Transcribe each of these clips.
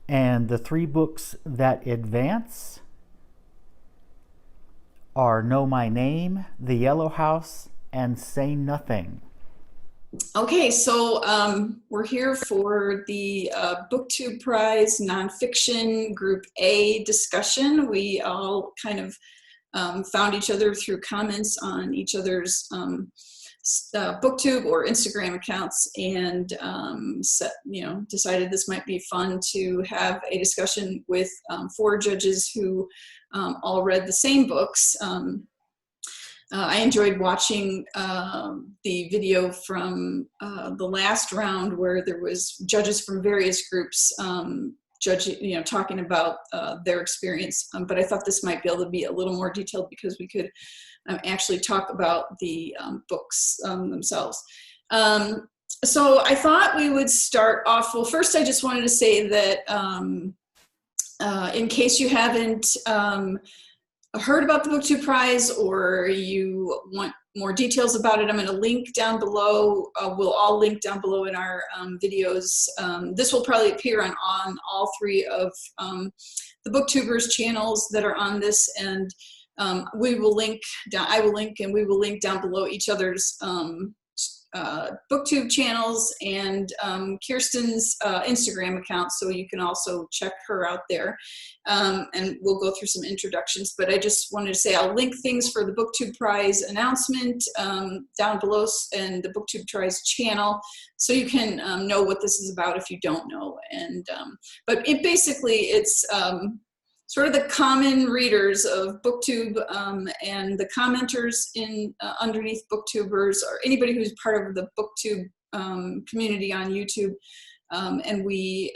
And the three books that advance are Know My Name, The Yellow House, and Say Nothing. Okay, so we're here for the Booktube Prize Nonfiction Group A discussion. We all kind of found each other through comments on each other's Booktube or Instagram accounts, and decided this might be fun to have a discussion with four judges who all read the same books. I enjoyed watching the video from the last round where there was judges from various groups judging, talking about their experience. But I thought this might be able to be a little more detailed because we could actually talk about the books themselves. So I thought we would start off. Well, first I just wanted to say that in case you haven't heard about the Booktube Prize or you want more details about it, I'm going to link down below. We'll all link down below in our videos. This will probably appear on all three of the Booktubers channels that are on this, and we will link down. I will link, and we will link down below each other's Booktube channels and Kirsten's Instagram account, so you can also check her out there. And we'll go through some introductions, but I just wanted to say I'll link things for the Booktube Prize announcement down below, and the Booktube Prize channel, so you can know what this is about if you don't know. And but it's sort of the common readers of Booktube and the commenters in underneath Booktubers, or anybody who's part of the Booktube community on YouTube. And we,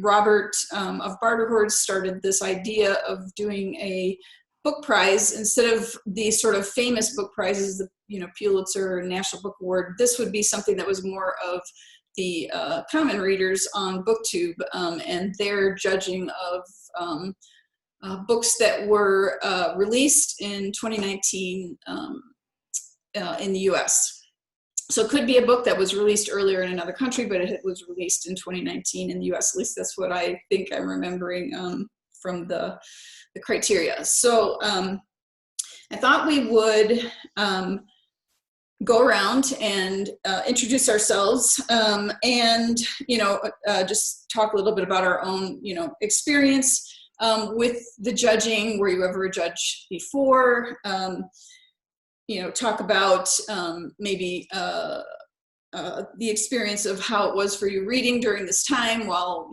Robert of Barter Hordes started this idea of doing a book prize instead of the sort of famous book prizes, the Pulitzer National Book Award. This would be something that was more of the common readers on Booktube and their judging of books that were released in 2019 in the US. So it could be a book that was released earlier in another country, but it was released in 2019 in the US. At least that's what I think I'm remembering from the criteria. So I thought we would go around and introduce ourselves and just talk a little bit about our own experience with the judging. Were you ever a judge before? Talk about maybe the experience of how it was for you reading during this time while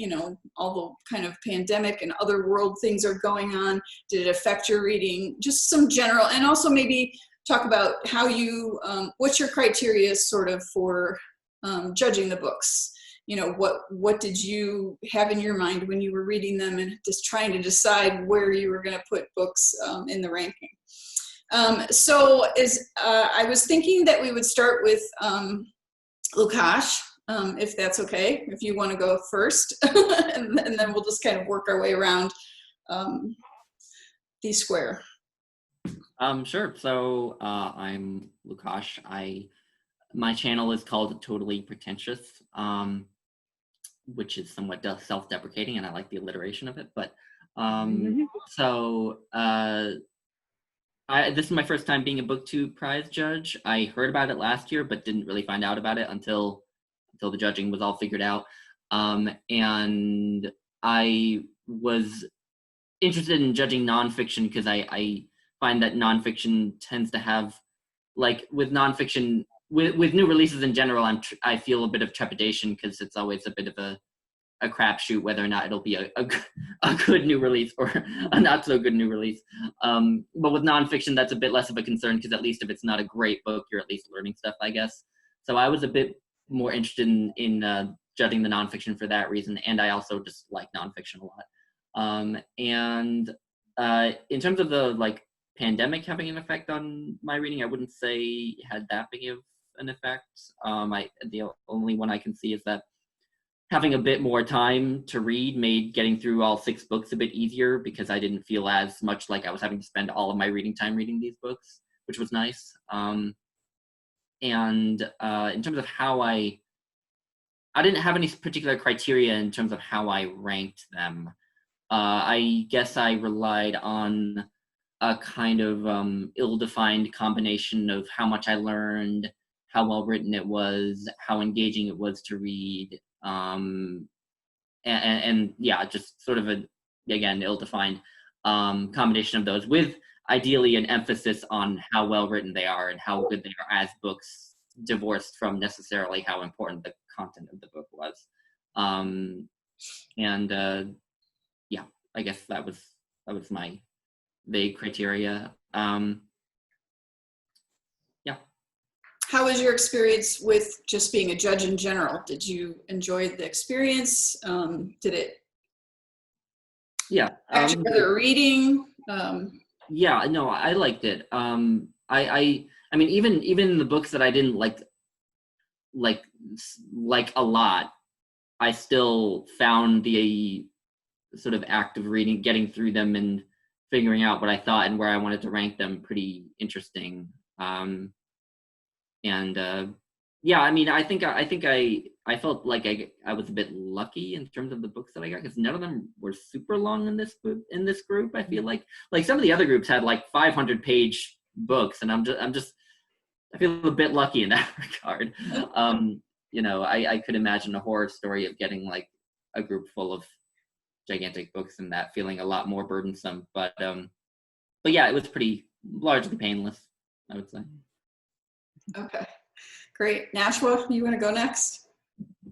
all the kind of pandemic and other world things are going on. Did it affect your reading? Just some general, and also maybe talk about how you, what's your criteria sort of for judging the books? What did you have in your mind when you were reading them and just trying to decide where you were going to put books in the ranking? So I was thinking that we would start with Lukash, if that's okay, if you want to go first, and then we'll just kind of work our way around the square. Sure. So I'm Lukash. My channel is called Totally Pretentious, which is somewhat self-deprecating, and I like the alliteration of it. But this is my first time being a Booktube Prize judge. I heard about it last year, but didn't really find out about it until the judging was all figured out. And I was interested in judging nonfiction because I find that nonfiction tends to have, like with nonfiction, with new releases in general, I feel a bit of trepidation because it's always a bit of a crapshoot whether or not it'll be a good new release or a not so good new release. But with nonfiction, that's a bit less of a concern because at least if it's not a great book, you're at least learning stuff, I guess. So I was a bit more interested in judging the nonfiction for that reason, and I also just like nonfiction a lot. And in terms of the pandemic having an effect on my reading, I wouldn't say it had that big of an effect. The only one I can see is that having a bit more time to read made getting through all 6 books a bit easier because I didn't feel as much like I was having to spend all of my reading time reading these books, which was nice. And in terms of how I I didn't have any particular criteria in terms of how I ranked them. I guess I relied on a kind of ill-defined combination of how much I learned, how well written it was, how engaging it was to read, and yeah, just sort of again, ill-defined combination of those, with ideally an emphasis on how well written they are and how good they are as books, divorced from necessarily how important the content of the book was. Yeah, I guess that was my vague criteria. Yeah. How was your experience with just being a judge in general? Did you enjoy the experience? Did it actually other reading? Yeah, no, I liked it. I mean, even the books that I didn't like a lot, I still found the sort of act of reading, getting through them and figuring out what I thought and where I wanted to rank them pretty interesting. Yeah, I mean, I think I felt like I was a bit lucky in terms of the books that I got, because none of them were super long in this group. I feel like some of the other groups had like 500-page books, and I feel a bit lucky in that regard. I could imagine a horror story of getting like a group full of gigantic books and that feeling a lot more burdensome. But yeah, it was pretty largely painless, I would say. Okay, great. Nashwa, you want to go next?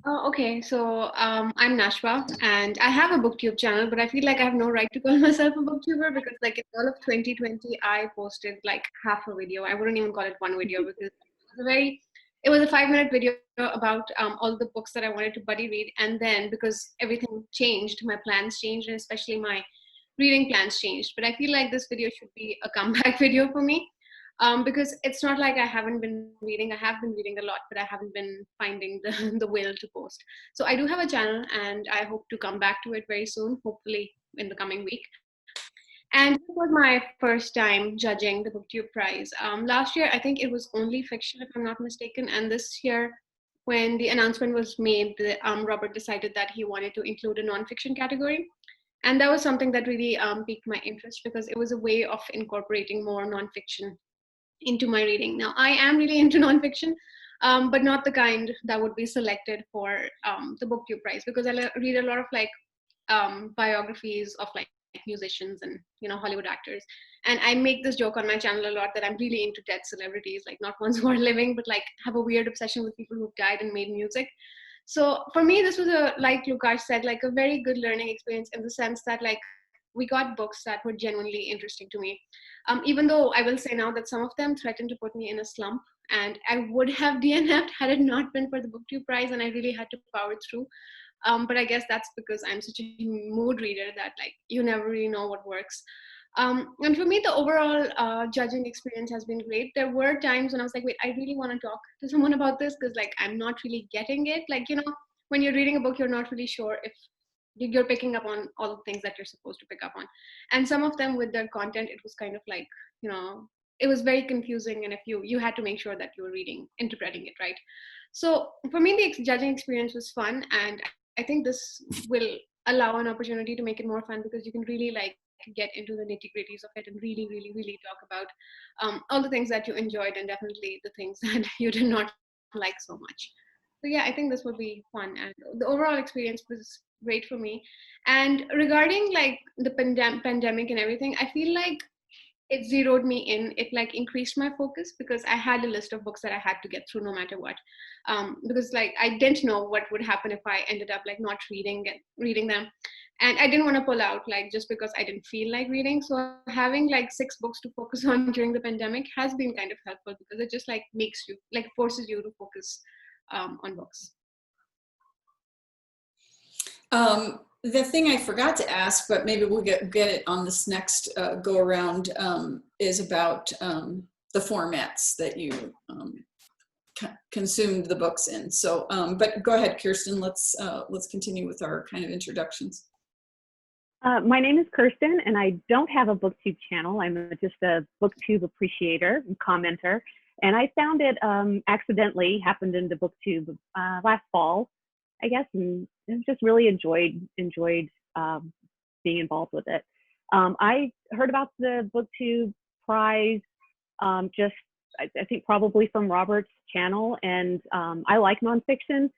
Okay, so I'm Nashwa, and I have a Booktube channel, but I feel like I have no right to call myself a Booktuber, because like in all of 2020, I posted like half a video. I wouldn't even call it one video, because it was a 5-minute video about all the books that I wanted to buddy read. And then because everything changed, my plans changed, and especially my reading plans changed. But I feel like this video should be a comeback video for me. Because it's not like I haven't been reading. I have been reading a lot, but I haven't been finding the will to post. So I do have a channel, and I hope to come back to it very soon, hopefully in the coming week. And this was my first time judging the Booktube prize. Last year, I think it was only fiction, if I'm not mistaken. And this year, when the announcement was made, Robert decided that he wanted to include a nonfiction category. And that was something that really piqued my interest, because it was a way of incorporating more nonfiction into my reading. Now, I am really into nonfiction, but not the kind that would be selected for the Booktube prize, because I read a lot of like biographies of like musicians and Hollywood actors. And I make this joke on my channel a lot that I'm really into dead celebrities, like not ones who are living, but like have a weird obsession with people who died and made music. So for me, this was like Lukash said, like a very good learning experience, in the sense that like we got books that were genuinely interesting to me. Even though I will say now that some of them threatened to put me in a slump, and I would have DNF'd had it not been for the Booktube prize, and I really had to power through. But I guess that's because I'm such a mood reader that like you never really know what works. And for me, the overall judging experience has been great. There were times when I was like, wait, I really want to talk to someone about this, because like I'm not really getting it. Like, when you're reading a book, you're not really sure if you're picking up on all the things that you're supposed to pick up on. And some of them, with their content, it was kind of like, it was very confusing, and if you had to make sure that you were interpreting it right. So for me, the judging experience was fun, and I think this will allow an opportunity to make it more fun, because you can really like get into the nitty-gritties of it and really, really, really talk about all the things that you enjoyed, and definitely the things that you did not like so much. So yeah, I think this would be fun, and the overall experience was great for me. And regarding like the pandemic and everything, I feel like it zeroed me in. It like increased my focus, because I had a list of books that I had to get through no matter what. Because like I didn't know what would happen if I ended up like not reading them. And I didn't want to pull out like just because I didn't feel like reading. So having like 6 books to focus on during the pandemic has been kind of helpful, because it just like makes you, like forces you to focus on books. The thing I forgot to ask, but maybe we'll get it on this next go around, is about the formats that you consumed the books in. So, but go ahead, Kirsten. Let's continue with our kind of introductions. My name is Kirsten, and I don't have a Booktube channel. I'm just a Booktube appreciator and commenter. And I found it accidentally, happened into Booktube last fall. I guess, and just really enjoyed being involved with it. I heard about the BookTube prize just, I think probably from Robert's channel, and I like nonfiction,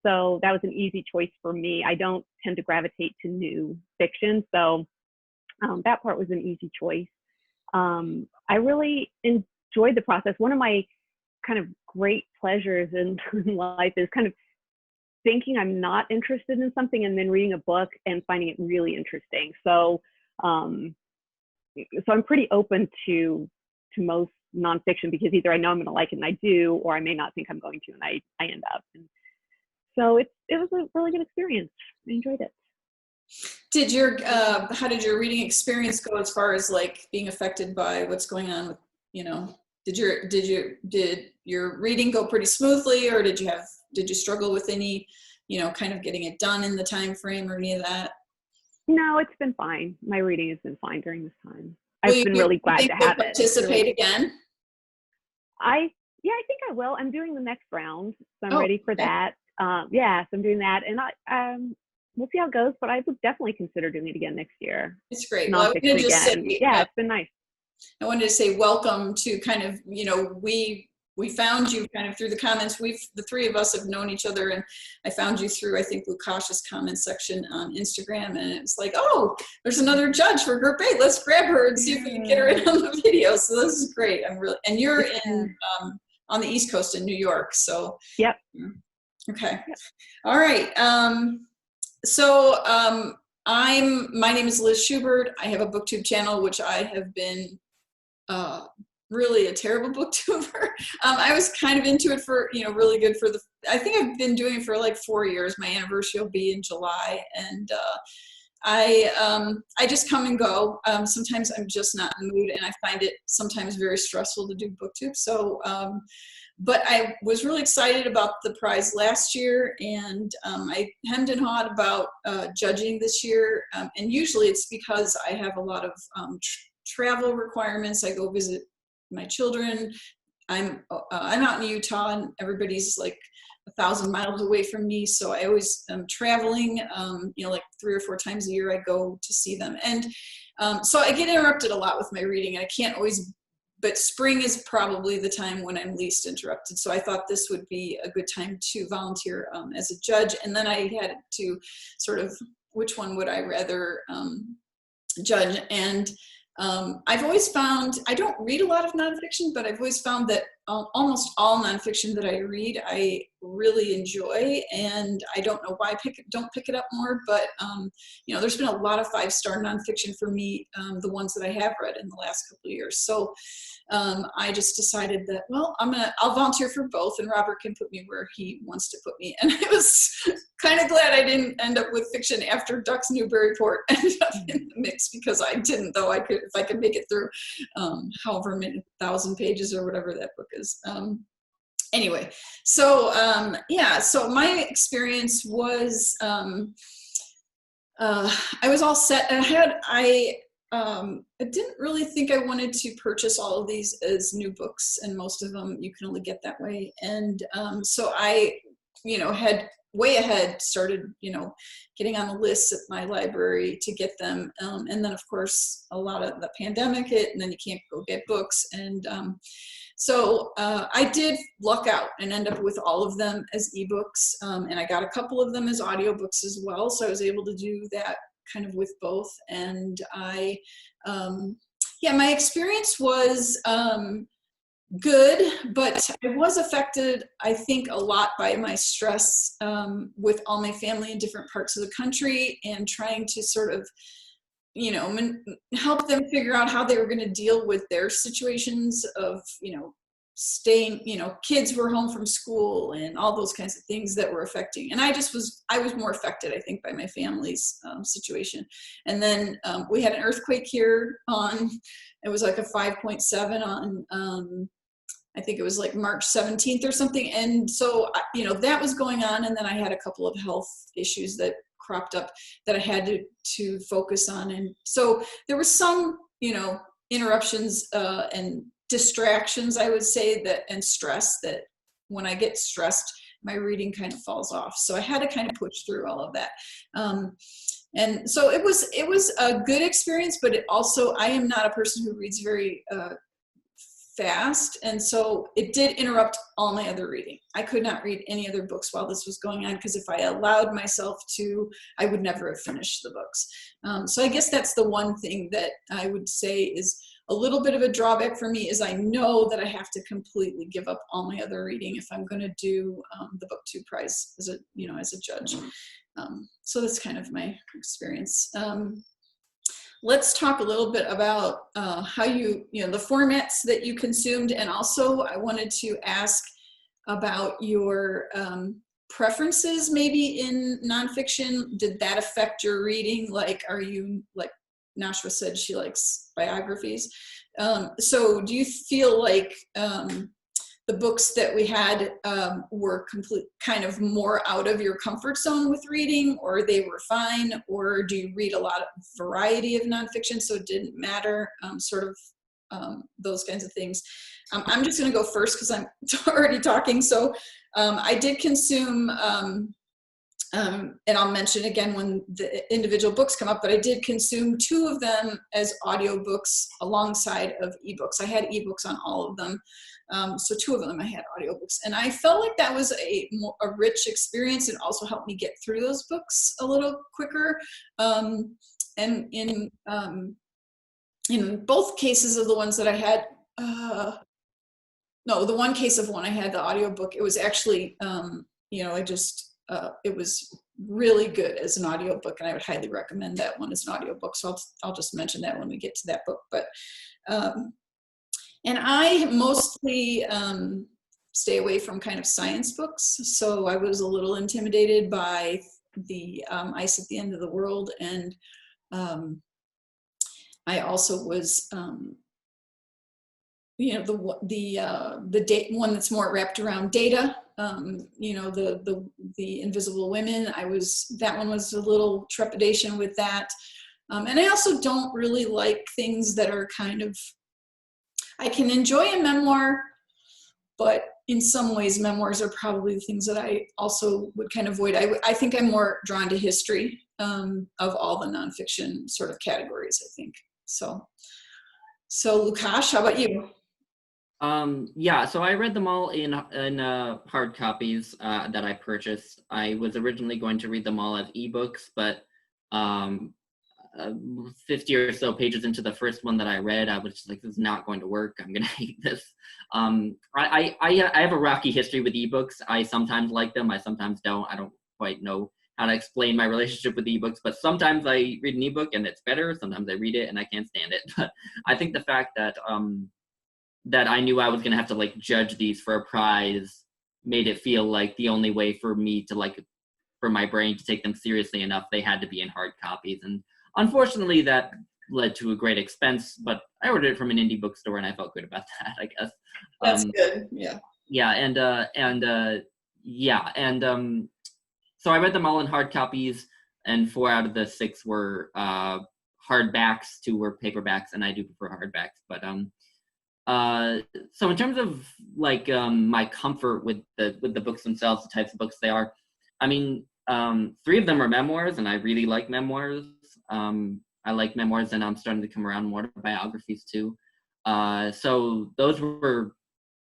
so that was an easy choice for me. I don't tend to gravitate to new fiction, so that part was an easy choice. I really enjoyed the process. One of my kind of great pleasures in life is kind of thinking I'm not interested in something and then reading a book and finding it really interesting. So, so I'm pretty open to most nonfiction, because either I know I'm going to like it and I do, or I may not think I'm going to and I end up. And so it was a really good experience. I enjoyed it. Did how did your reading experience go as far as like being affected by what's going on with, did your reading go pretty smoothly, or did you struggle with any, kind of getting it done in the time frame or any of that? No, it's been fine. My reading has been fine during this time. I've been really glad to have it. Participate again? I think I will. I'm doing the next round, so I'm ready for okay. that. So I'm doing that, and we'll see how it goes. But I would definitely consider doing it again next year. It's great. Well, Nonfiction again. It's been nice. I wanted to say welcome to kind of, we found you kind of through the comments. The three of us have known each other, and I found you through, I think, Lukash's comment section on Instagram, and it's like, oh, there's another judge for Group 8. Let's grab her and see if we can get her in on the video. So this is great. And you're in on the East Coast in New York. So yep. Okay. All right. My name is Liz Schubert. I have a BookTube channel, which I have been really a terrible booktuber. I was kind of into it for, really good for I think I've been doing it for like 4 years. My anniversary will be in July, and I just come and go. Sometimes I'm just not in the mood, and I find it sometimes very stressful to do BookTube. So, but I was really excited about the prize last year, and I hemmed and hawed about judging this year. And usually it's because I have a lot of travel requirements. I go visit my children. I'm out in Utah, and everybody's like 1,000 miles away from me, so I always am traveling. Like 3 or 4 times a year I go to see them, and so I get interrupted a lot with my reading, and I can't always. But spring is probably the time when I'm least interrupted. So I thought this would be a good time to volunteer as a judge, and then I had to sort of which one would I rather judge, and I've always found, I don't read a lot of nonfiction, but I've always found that almost all nonfiction that I read, I really enjoy, and I don't know why I don't pick it up more, but there's been a lot of 5-star nonfiction for me, the ones that I have read in the last couple of years. So I just decided that, well, I'll volunteer for both, and Robert can put me where he wants to put me. And I was kind of glad I didn't end up with fiction after Ducks Newburyport ended up in the mix, because I didn't, though I could, if I could make it through however many 1,000 pages or whatever that book is. Anyway, so so my experience was I was all set. I didn't really think I wanted to purchase all of these as new books, and most of them you can only get that way. And so I, had way ahead started, getting on the list at my library to get them. And then, of course, a lot of the pandemic hit, and then you can't go get books. And so I did luck out and end up with all of them as ebooks. And I got a couple of them as audiobooks as well. So I was able to do that kind of with both. And my experience was good, but I was affected, I think, a lot by my stress with all my family in different parts of the country, and trying to sort of, help them figure out how they were going to deal with their situations of, staying, kids were home from school and all those kinds of things that were affecting. And I was more affected, I think, by my family's situation. And then we had an earthquake here it was like a 5.7 on, I think it was like March 17th or something. And so, that was going on. And then I had a couple of health issues that cropped up that I had to focus on. And so there was some, interruptions and distractions, I would say, and stress, that when I get stressed, my reading kind of falls off. So I had to kind of push through all of that. And so it was a good experience, but it also, I am not a person who reads very fast, and so it did interrupt all my other reading. I could not read any other books while this was going on, because if I allowed myself to, I would never have finished the books. So I guess that's the one thing that I would say is a little bit of a drawback for me, is I know that I have to completely give up all my other reading if I'm going to do the Booktube Prize as a judge. So that's kind of my experience. Let's talk a little bit about how the formats that you consumed, and also I wanted to ask about your preferences maybe in nonfiction. Did that affect your reading? Like, are you, like Nashua said, she likes biographies. So do you feel like the books that we had were kind of more out of your comfort zone with reading, or they were fine? Or do you read a lot of variety of nonfiction, so it didn't matter, those kinds of things? I'm just going to go first because I'm already talking. So I did consume, and I'll mention again when the individual books come up, but I did consume 2 of them as audiobooks alongside of ebooks. I had ebooks on all of them. So 2 of them I had audiobooks, and I felt like that was a rich experience. It also helped me get through those books a little quicker. And in both cases of the ones that I had, no, the one case of one I had the audiobook, it was actually, it was really good as an audiobook, and I would highly recommend that one as an audiobook. So I'll just mention that when we get to that book. But and I mostly stay away from kind of science books. So I was a little intimidated by the Ice at the End of the World. And I also was, the one that's more wrapped around data, the Invisible Women. That one was a little trepidation with that. And I also don't really like things that are kind of, I can enjoy a memoir, but in some ways memoirs are probably the things that I also would kind of avoid. I think I'm more drawn to history of all the nonfiction sort of categories, I think. So Lukash, how about you? Yeah, so I read them all in hard copies that I purchased. I was originally going to read them all as ebooks, but 50 or so pages into the first one that I read, I was just like, this is not going to work. I'm gonna hate this. I have a rocky history with ebooks. I sometimes like them, I sometimes don't. I don't quite know how to explain my relationship with ebooks, but sometimes I read an ebook and it's better. Sometimes I read it and I can't stand it. But I think the fact that that I knew I was gonna have to like judge these for a prize made it feel like the only way for me to for my brain to take them seriously enough, they had to be in hard copies. And unfortunately, that led to a great expense, but I ordered it from an indie bookstore, and I felt good about that, I guess. That's good, yeah. Yeah, so I read them all in hard copies, and 4 out of the 6 were hardbacks, 2 were paperbacks, and I do prefer hardbacks. But so in terms of my comfort with the books themselves, the types of books they are, I mean, 3 of them are memoirs, and I really like memoirs. I like memoirs, and I'm starting to come around more to biographies too. So those were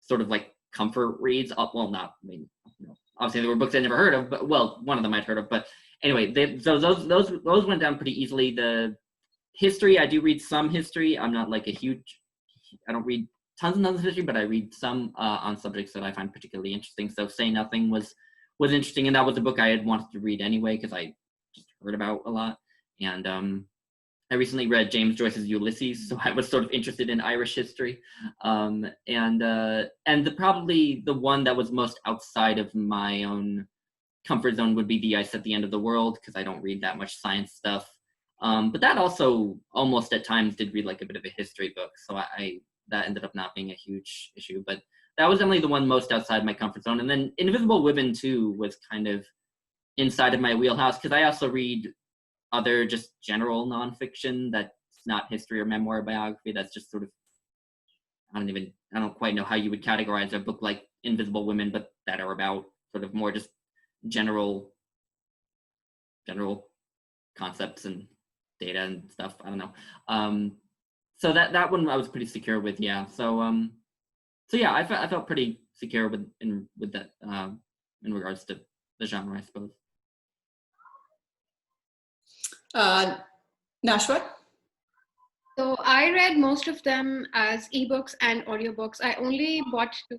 sort of like comfort reads. Obviously there were books I never heard of, but one of them I'd heard of. But anyway, those went down pretty easily. The history, I do read some history. I'm not like I don't read tons and tons of history, but I read some on subjects that I find particularly interesting. So Say Nothing was interesting, and that was a book I had wanted to read anyway because I just heard about a lot. And I recently read James Joyce's Ulysses, so I was sort of interested in Irish history. Probably the one that was most outside of my own comfort zone would be The Ice at the End of the World, because I don't read that much science stuff. But that also almost at times did read like a bit of a history book, so that ended up not being a huge issue. But that was definitely the one most outside my comfort zone. And then Invisible Women too was kind of inside of my wheelhouse, because I also read other just general nonfiction that's not history or memoir or biography. That's just sort of, I don't quite know how you would categorize a book like Invisible Women, but that are about sort of more just general concepts and data and stuff. I don't know. So that one I was pretty secure with, yeah. So yeah, I felt pretty secure with that in regards to the genre, I suppose. Nashwa? So I read most of them as ebooks and audiobooks. I only bought 2.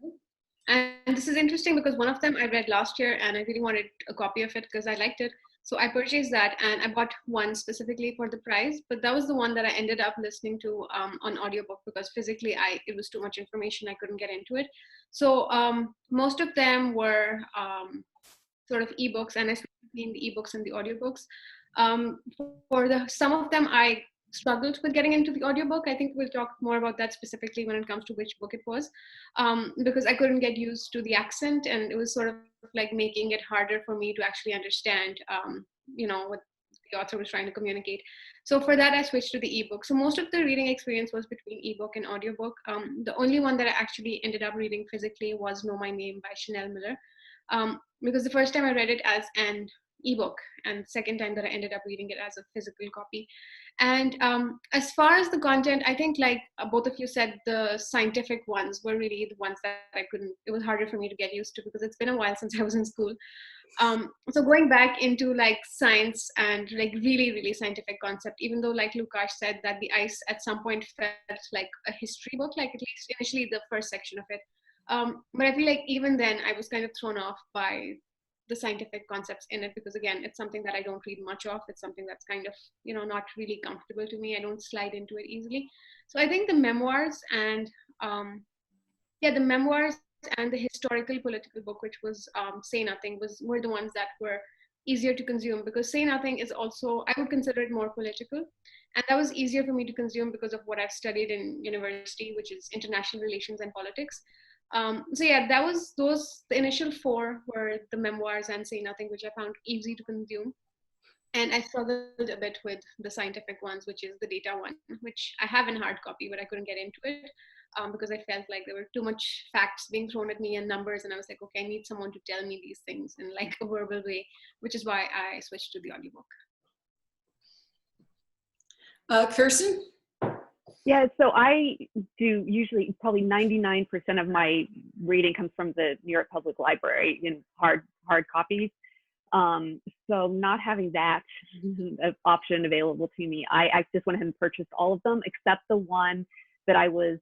And this is interesting because one of them I read last year and I really wanted a copy of it because I liked it. So I purchased that and I bought one specifically for the price, but that was the one that I ended up listening to on audiobook because physically it was too much information. I couldn't get into it. So most of them were sort of ebooks, and I split between the ebooks and the audiobooks. Some of them I struggled with getting into the audiobook. I think we'll talk more about that specifically when it comes to which book it was, because I couldn't get used to the accent, and it was sort of like making it harder for me to actually understand, what the author was trying to communicate. So for that, I switched to the ebook. So most of the reading experience was between ebook and audiobook. The only one that I actually ended up reading physically was Know My Name by Chanel Miller, because the first time I read it as an ebook, and the second time that I ended up reading it as a physical copy. And as far as the content, I think like both of you said, the scientific ones were really the ones that it was harder for me to get used to because it's been a while since I was in school. So going back into like science and like really, really scientific concept, even though like Lukash said that the ice at some point felt like a history book, like at least initially the first section of it. But I feel like even then I was kind of thrown off by the scientific concepts in it because again, it's something that I don't read much of. It's something that's kind of, not really comfortable to me. I don't slide into it easily. So I think the memoirs and the memoirs and the historical political book, which was Say Nothing, were the ones that were easier to consume because Say Nothing is also, I would consider it more political. And that was easier for me to consume because of what I've studied in university, which is international relations and politics. So yeah, the initial 4 were the memoirs and Say Nothing, which I found easy to consume. And I struggled a bit with the scientific ones, which is the data one, which I have in hard copy, but I couldn't get into it because I felt like there were too much facts being thrown at me and numbers. And I was like, okay, I need someone to tell me these things in like a verbal way, which is why I switched to the audiobook. Kirsten? Yeah, so I do usually probably 99% of my reading comes from the New York Public Library in hard copies. So not having that option available to me, I just went ahead and purchased all of them except the one that I was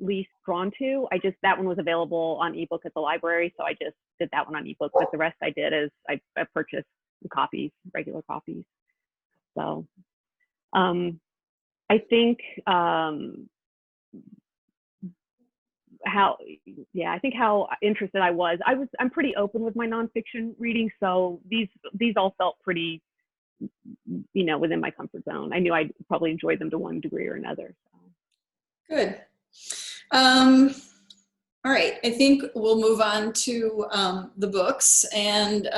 least drawn to. That one was available on ebook at the library, so I just did that one on ebook. But the rest I did is I purchased the copies, regular copies. So. I think how interested I'm pretty open with my nonfiction reading, so these all felt pretty, within my comfort zone. I knew I'd probably enjoy them to one degree or another. So. Good. All right, I think we'll move on to the books. And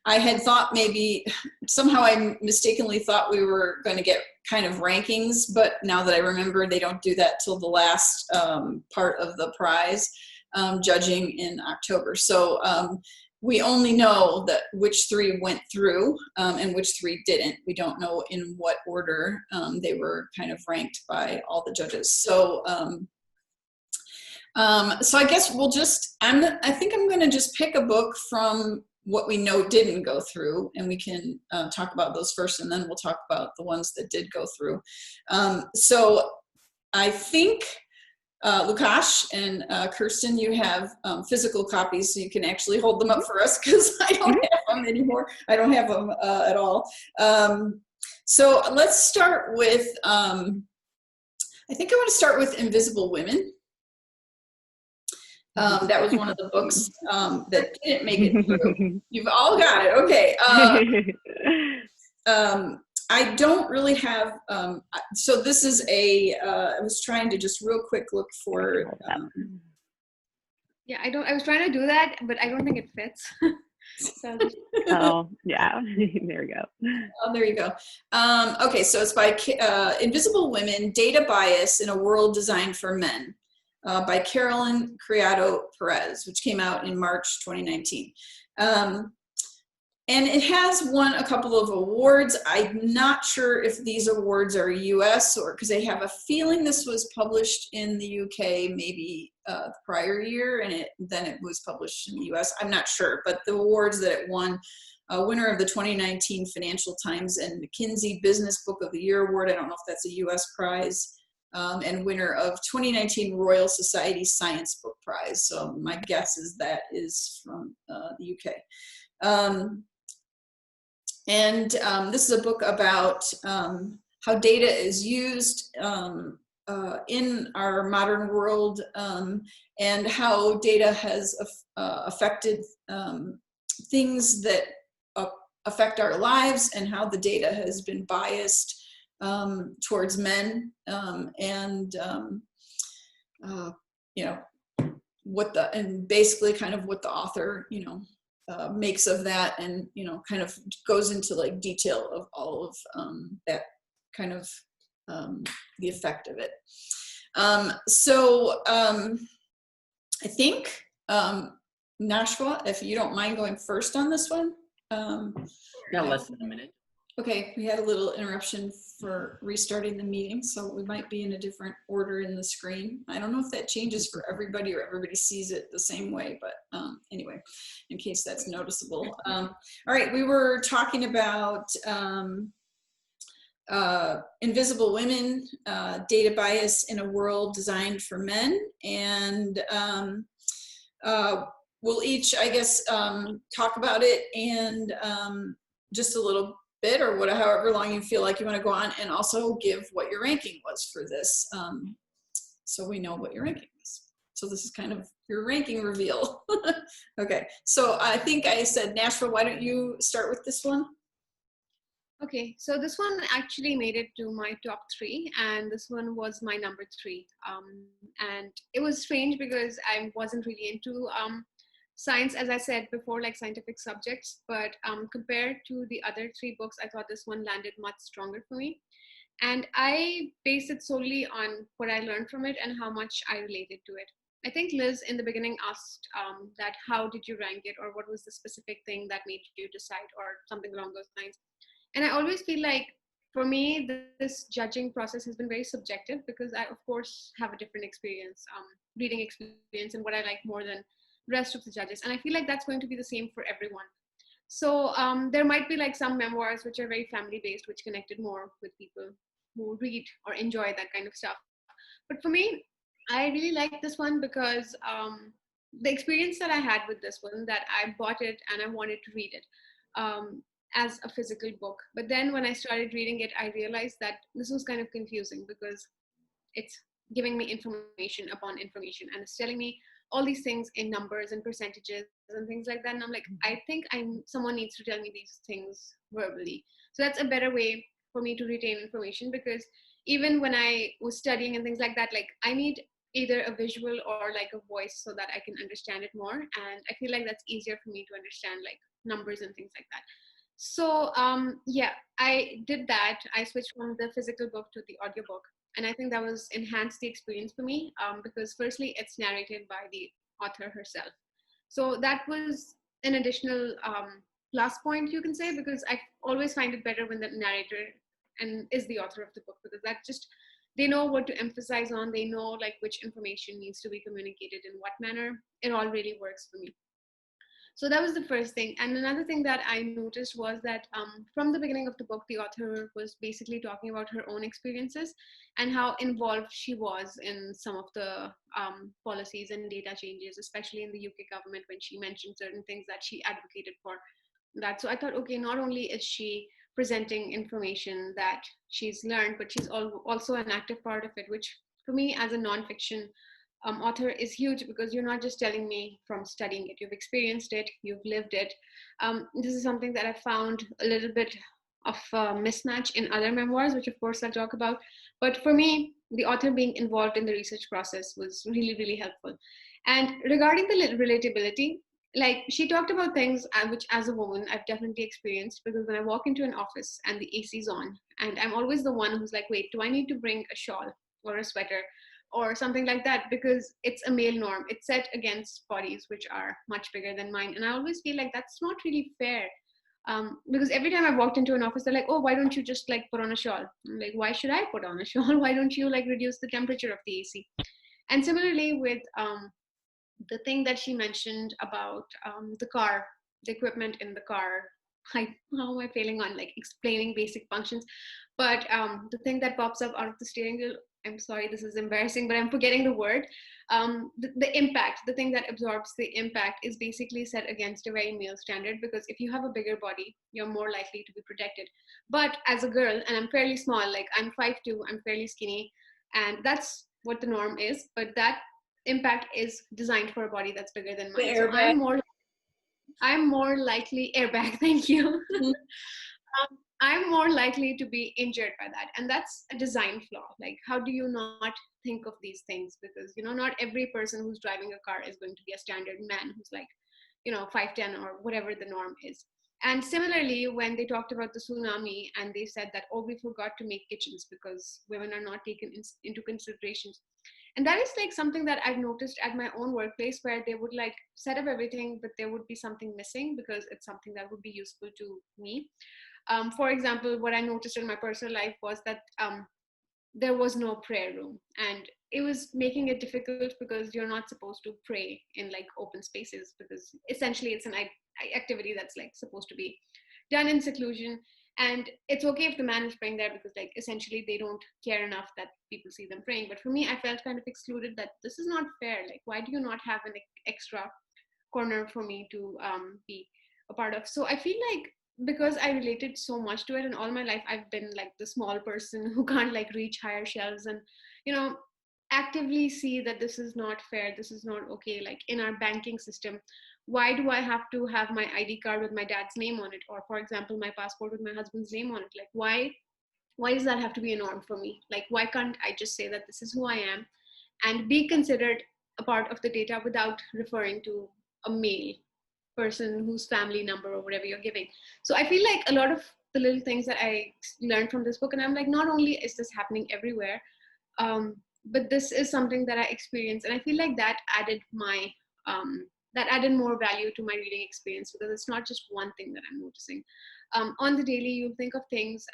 I had thought maybe, somehow I mistakenly thought we were going to get kind of rankings, but now that I remember, they don't do that till the last part of the prize, judging in October. So we only know that which 3 went through and which 3 didn't. We don't know in what order they were kind of ranked by all the judges. So I guess I think I'm going to just pick a book from what we know didn't go through, and we can talk about those first, and then we'll talk about the ones that did go through. So I think Lukash and Kirsten, you have physical copies, so you can actually hold them up for us because I don't have them anymore. I don't have them at all. So let's start with, I think I want to start with Invisible Women. That was one of the books that didn't make it through. You've all got it. Okay. I don't really have, so this is I was trying to just real quick look for. Yeah, I was trying to do that, but I don't think it fits. So. Oh, yeah. There we go. Oh, there you go. Okay, so it's by Invisible Women, Data Bias in a World Designed for Men. by Carolyn Criado Perez, which came out in March 2019. And it has won a couple of awards. I'm not sure if these awards are US or, because I have a feeling this was published in the UK maybe the prior year, and then it was published in the US. I'm not sure, but the awards that it won, winner of the 2019 Financial Times and McKinsey Business Book of the Year Award. I don't know if that's a US prize. And winner of 2019 Royal Society Science Book Prize. So my guess is that is from the UK. This is a book about how data is used in our modern world, and how data has affected things that affect our lives, and how the data has been biased towards men, you know, and basically kind of what the author, you know, makes of that, and, you know, kind of goes into like detail of all of that kind of the effect of it. I think Nashwa, if you don't mind going first on this one. Got less than a minute. Okay, we had a little interruption for restarting the meeting, so we might be in a different order in the screen. I don't know if that changes for everybody or everybody sees it the same way, but anyway, in case that's noticeable. All right, we were talking about Invisible Women, Data Bias in a World Designed for Men, and we'll each, I guess, talk about it and just a little bit, or whatever, however long you feel like you want to go on, and also give what your ranking was for this, so we know what your ranking was. So this is kind of your ranking reveal. Okay, so I think I said, Nashville, why don't you start with this one? Okay, so this one actually made it to my top 3, and this one was my number 3. And it was strange because I wasn't really into science, as I said before, like scientific subjects, but compared to the other 3 books, I thought this one landed much stronger for me. And I based it solely on what I learned from it and how much I related to it. I think Liz in the beginning asked that how did you rank it, or what was the specific thing that made you decide, or something along those lines. And I always feel like, for me, this judging process has been very subjective, because I, of course, have a different experience, reading experience, and what I like more than the rest of the judges. And I feel like that's going to be the same for everyone. So there might be like some memoirs which are very family-based, which connected more with people who read or enjoy that kind of stuff. But for me, I really like this one because the experience that I had with this one, that I bought it and I wanted to read it as a physical book. But then when I started reading it, I realized that this was kind of confusing, because it's giving me information upon information, and it's telling me all these things in numbers and percentages and things like that. And I'm like, I think someone needs to tell me these things verbally. So that's a better way for me to retain information, because even when I was studying and things like that, like I need either a visual or like a voice so that I can understand it more. And I feel like that's easier for me to understand, like numbers and things like that. So yeah, I did that. I switched from the physical book to the audiobook. And I think that was enhanced the experience for me, because firstly, it's narrated by the author herself. So that was an additional plus point, you can say, because I always find it better when the narrator is the author of the book, because that just, they know what to emphasize on. They know like which information needs to be communicated in what manner. It all really works for me. So that was the first thing. And another thing that I noticed was that from the beginning of the book, the author was basically talking about her own experiences and how involved she was in some of the policies and data changes, especially in the UK government, when she mentioned certain things that she advocated for that. So I thought, okay, not only is she presenting information that she's learned, but she's also an active part of it, which for me as a nonfiction author is huge, because you're not just telling me from studying it, you've experienced it, you've lived it. This is something that I found a little bit of a mismatch in other memoirs, which of course I'll talk about. But for me, the author being involved in the research process was really, really helpful. And regarding the relatability, like she talked about things which as a woman I've definitely experienced, because when I walk into an office and the AC is on, and I'm always the one who's like, wait, do I need to bring a shawl or a sweater? or something like that, because it's a male norm. It's set against bodies which are much bigger than mine. And I always feel like that's not really fair. Because every time I've walked into an office, they're like, oh, why don't you just like put on a shawl? I'm like, why should I put on a shawl? Why don't you like reduce the temperature of the AC? And similarly with the thing that she mentioned about the car, the equipment in the car. How am I failing on like explaining basic functions? But the thing that pops up out of the steering wheel, I'm sorry, this is embarrassing, but I'm forgetting the word. The impact, the thing that absorbs the impact is basically set against a very male standard, because if you have a bigger body, you're more likely to be protected. But as a girl, and I'm fairly small, like I'm 5'2", I'm fairly skinny, and that's what the norm is, but that impact is designed for a body that's bigger than mine. So I'm more likely airbag. Thank you. I'm more likely to be injured by that, and that's a design flaw. Like, how do you not think of these things? Because not every person who's driving a car is going to be a standard man who's like 5'10" or whatever the norm is. And similarly, when they talked about the tsunami and they said that, oh, we forgot to make kitchens because women are not taken into consideration. And that is like something that I've noticed at my own workplace, where they would like set up everything, but there would be something missing because it's something that would be useful to me. For example, what I noticed in my personal life was that there was no prayer room, and it was making it difficult because you're not supposed to pray in like open spaces, because essentially it's an activity that's like supposed to be done in seclusion. And it's okay if the man is praying there, because like essentially they don't care enough that people see them praying. But for me, I felt kind of excluded, that this is not fair. Like, why do you not have an extra corner for me to be a part of? So I feel like because I related so much to it, and all my life I've been like the small person who can't like reach higher shelves, and actively see that this is not fair, this is not okay. Like in our banking system, why do I have to have my ID card with my dad's name on it, or for example my passport with my husband's name on it? Like why does that have to be a norm for me? Like, why can't I just say that this is who I am and be considered a part of the data without referring to a male person whose family number or whatever you're giving? So I feel like a lot of the little things that I learned from this book, and I'm like, not only is this happening everywhere, but this is something that I experienced, and I feel like that added more value to my reading experience, because it's not just one thing that I'm noticing. On the daily, you think of things,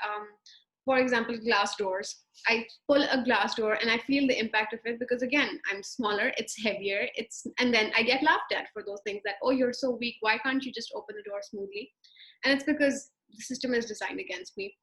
for example, glass doors. I pull a glass door and I feel the impact of it, because again, I'm smaller, it's heavier, and then I get laughed at for those things, that, oh, you're so weak, why can't you just open the door smoothly? And it's because the system is designed against me.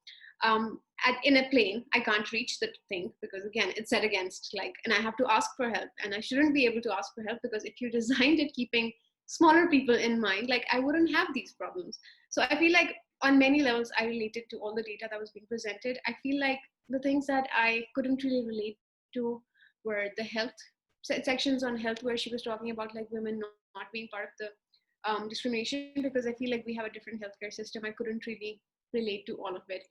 In a plane, I can't reach the thing because again, it's set against, like, and I have to ask for help, and I shouldn't be able to ask for help, because if you designed it keeping smaller people in mind, like, I wouldn't have these problems. So I feel like on many levels, I related to all the data that was being presented. I feel like the things that I couldn't really relate to were the health sections on health, where she was talking about like women not being part of the discrimination, because I feel like we have a different healthcare system. I couldn't really relate to all of it.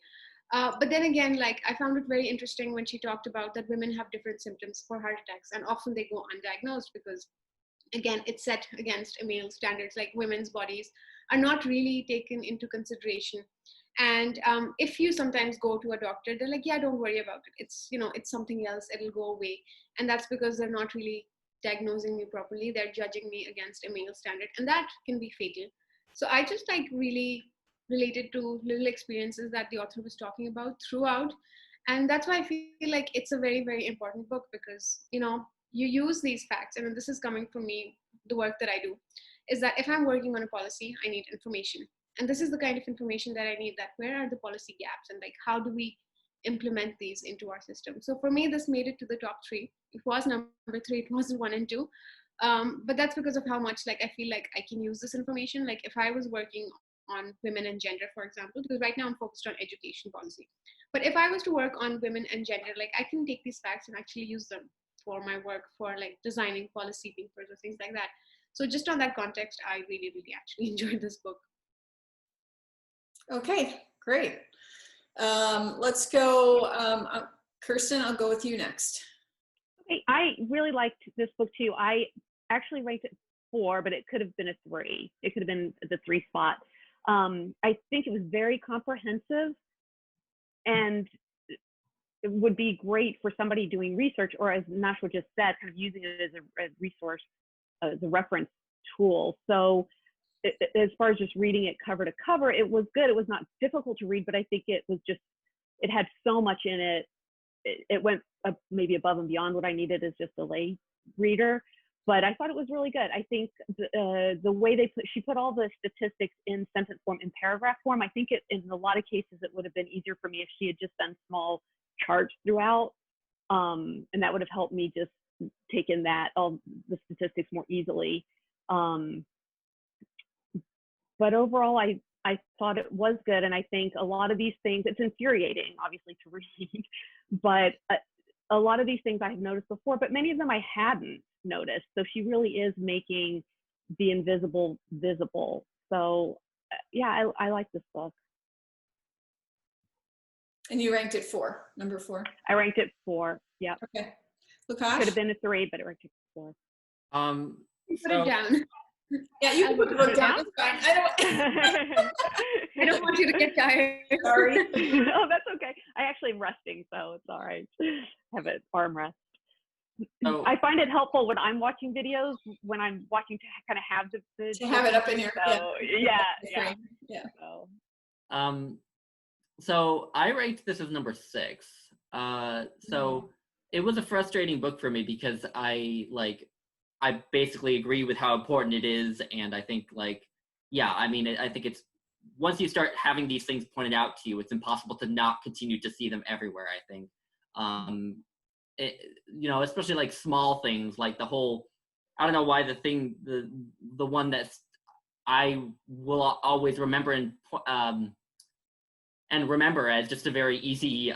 But then again, like, I found it very interesting when she talked about that women have different symptoms for heart attacks, and often they go undiagnosed because, again, it's set against male standards. Like, women's bodies are not really taken into consideration. And if you sometimes go to a doctor, they're like, yeah, don't worry about it. It's something else, it'll go away. And that's because they're not really diagnosing me properly. They're judging me against a male standard, and that can be fatal. So I just like really related to little experiences that the author was talking about throughout. And that's why I feel like it's a very, very important book, because, you use these facts. And this is coming from me, the work that I do, is that if I'm working on a policy, I need information. And this is the kind of information that I need, that where are the policy gaps, and like, how do we implement these into our system? So for me, this made it to the top 3. It was number 3, it wasn't 1 and 2. But that's because of how much, like, I feel like I can use this information. Like, if I was working on women and gender, for example, because right now I'm focused on education policy. But if I was to work on women and gender, like, I can take these facts and actually use them for my work, for like designing policy papers or things like that. So just on that context, I really, really actually enjoyed this book. Okay, great. Let's go, Kirsten, I'll go with you next. Okay, I really liked this book too. I actually ranked it 4, but it could have been a 3. It could have been the 3 spot. I think it was very comprehensive, and would be great for somebody doing research, or as Nashua just said, kind of using it as a resource, as a reference tool. So as far as just reading it cover to cover, it was good. It was not difficult to read, but I think it had so much in it. It went maybe above and beyond what I needed as just a lay reader, but I thought it was really good. I think the way she put all the statistics in sentence form, in paragraph form. I think in a lot of cases it would have been easier for me if she had just done small charts throughout, and that would have helped me just take in all the statistics more easily. But overall, I thought it was good, and I think a lot of these things, it's infuriating, obviously, to read, but a lot of these things I have noticed before, but many of them I hadn't noticed. So she really is making the invisible visible. So yeah, I like this book. And you ranked it 4, number 4? I ranked it 4, yeah. Okay. Lukash? Could have been a 3, but it ranked it 4. Put it down. Yeah, you can put the book down. It's fine. I don't want you to get tired. Sorry. Oh, that's okay. I actually am resting, so it's all right. Have an arm rest. So, I find it helpful when I'm watching videos, when I'm watching, to kind of have the To have it up in your, so, yeah. Yeah. So I ranked this as number 6. So it was a frustrating book for me because I basically agree with how important it is, and I think I think it's, once you start having these things pointed out to you, it's impossible to not continue to see them everywhere. I think, especially like small things, like the whole, I don't know why the one that's I will always remember and remember as just a very easy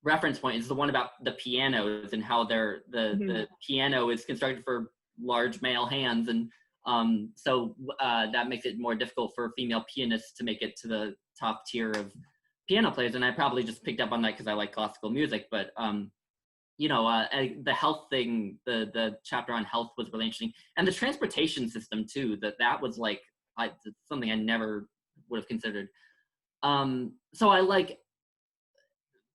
reference point is the one about the pianos and how the piano is constructed for large male hands, and so that makes it more difficult for female pianists to make it to the top tier of piano players. And I probably just picked up on that because I like classical music, but the health thing, the chapter on health was really interesting, and the transportation system too. That was something I never would have considered. So I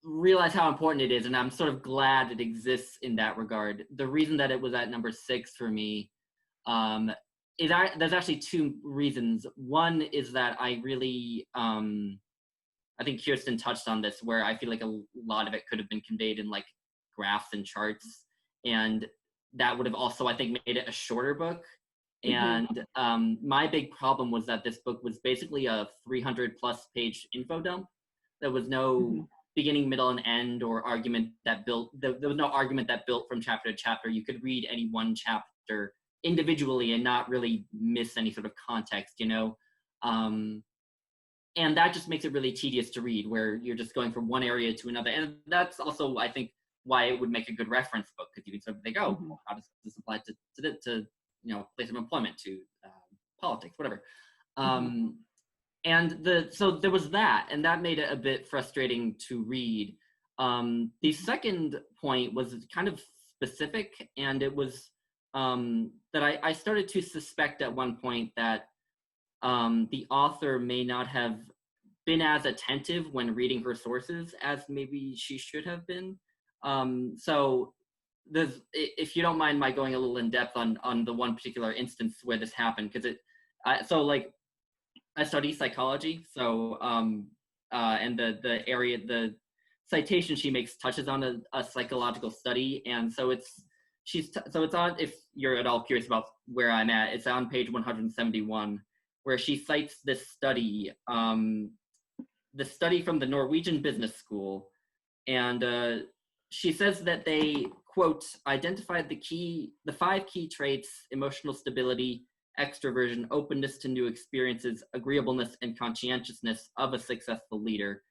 realize how important it is, and I'm sort of glad it exists in that regard. The reason that it was at number 6 for me there's actually 2 reasons. One is that I really I think Kirsten touched on this, where I feel like a lot of it could have been conveyed in graphs and charts, and that would have also, I think, made it a shorter book. And my big problem was that this book was basically a 300+ page info dump. There was no beginning, middle, and end, or argument that built. There was no argument that built from chapter to chapter. You could read any one chapter individually and not really miss any sort of context, and that just makes it really tedious to read, where you're just going from one area to another. And that's also, I think, why it would make a good reference book, because you can sort of think, well, how does this apply to place of employment, to politics, whatever. So there was that, and that made it a bit frustrating to read. The second point was kind of specific, and it was that I started to suspect at one point that the author may not have been as attentive when reading her sources as maybe she should have been. So if you don't mind my going a little in depth on the one particular instance where this happened, because I study psychology, so and the citation she makes touches on a psychological study, and so it's on, if you're at all curious about where I'm at, it's on page 171, where she cites this study, the study from the Norwegian Business School, and she says that they, quote, identified the 5 key traits: emotional stability, extroversion, openness to new experiences, agreeableness, and conscientiousness of a successful leader.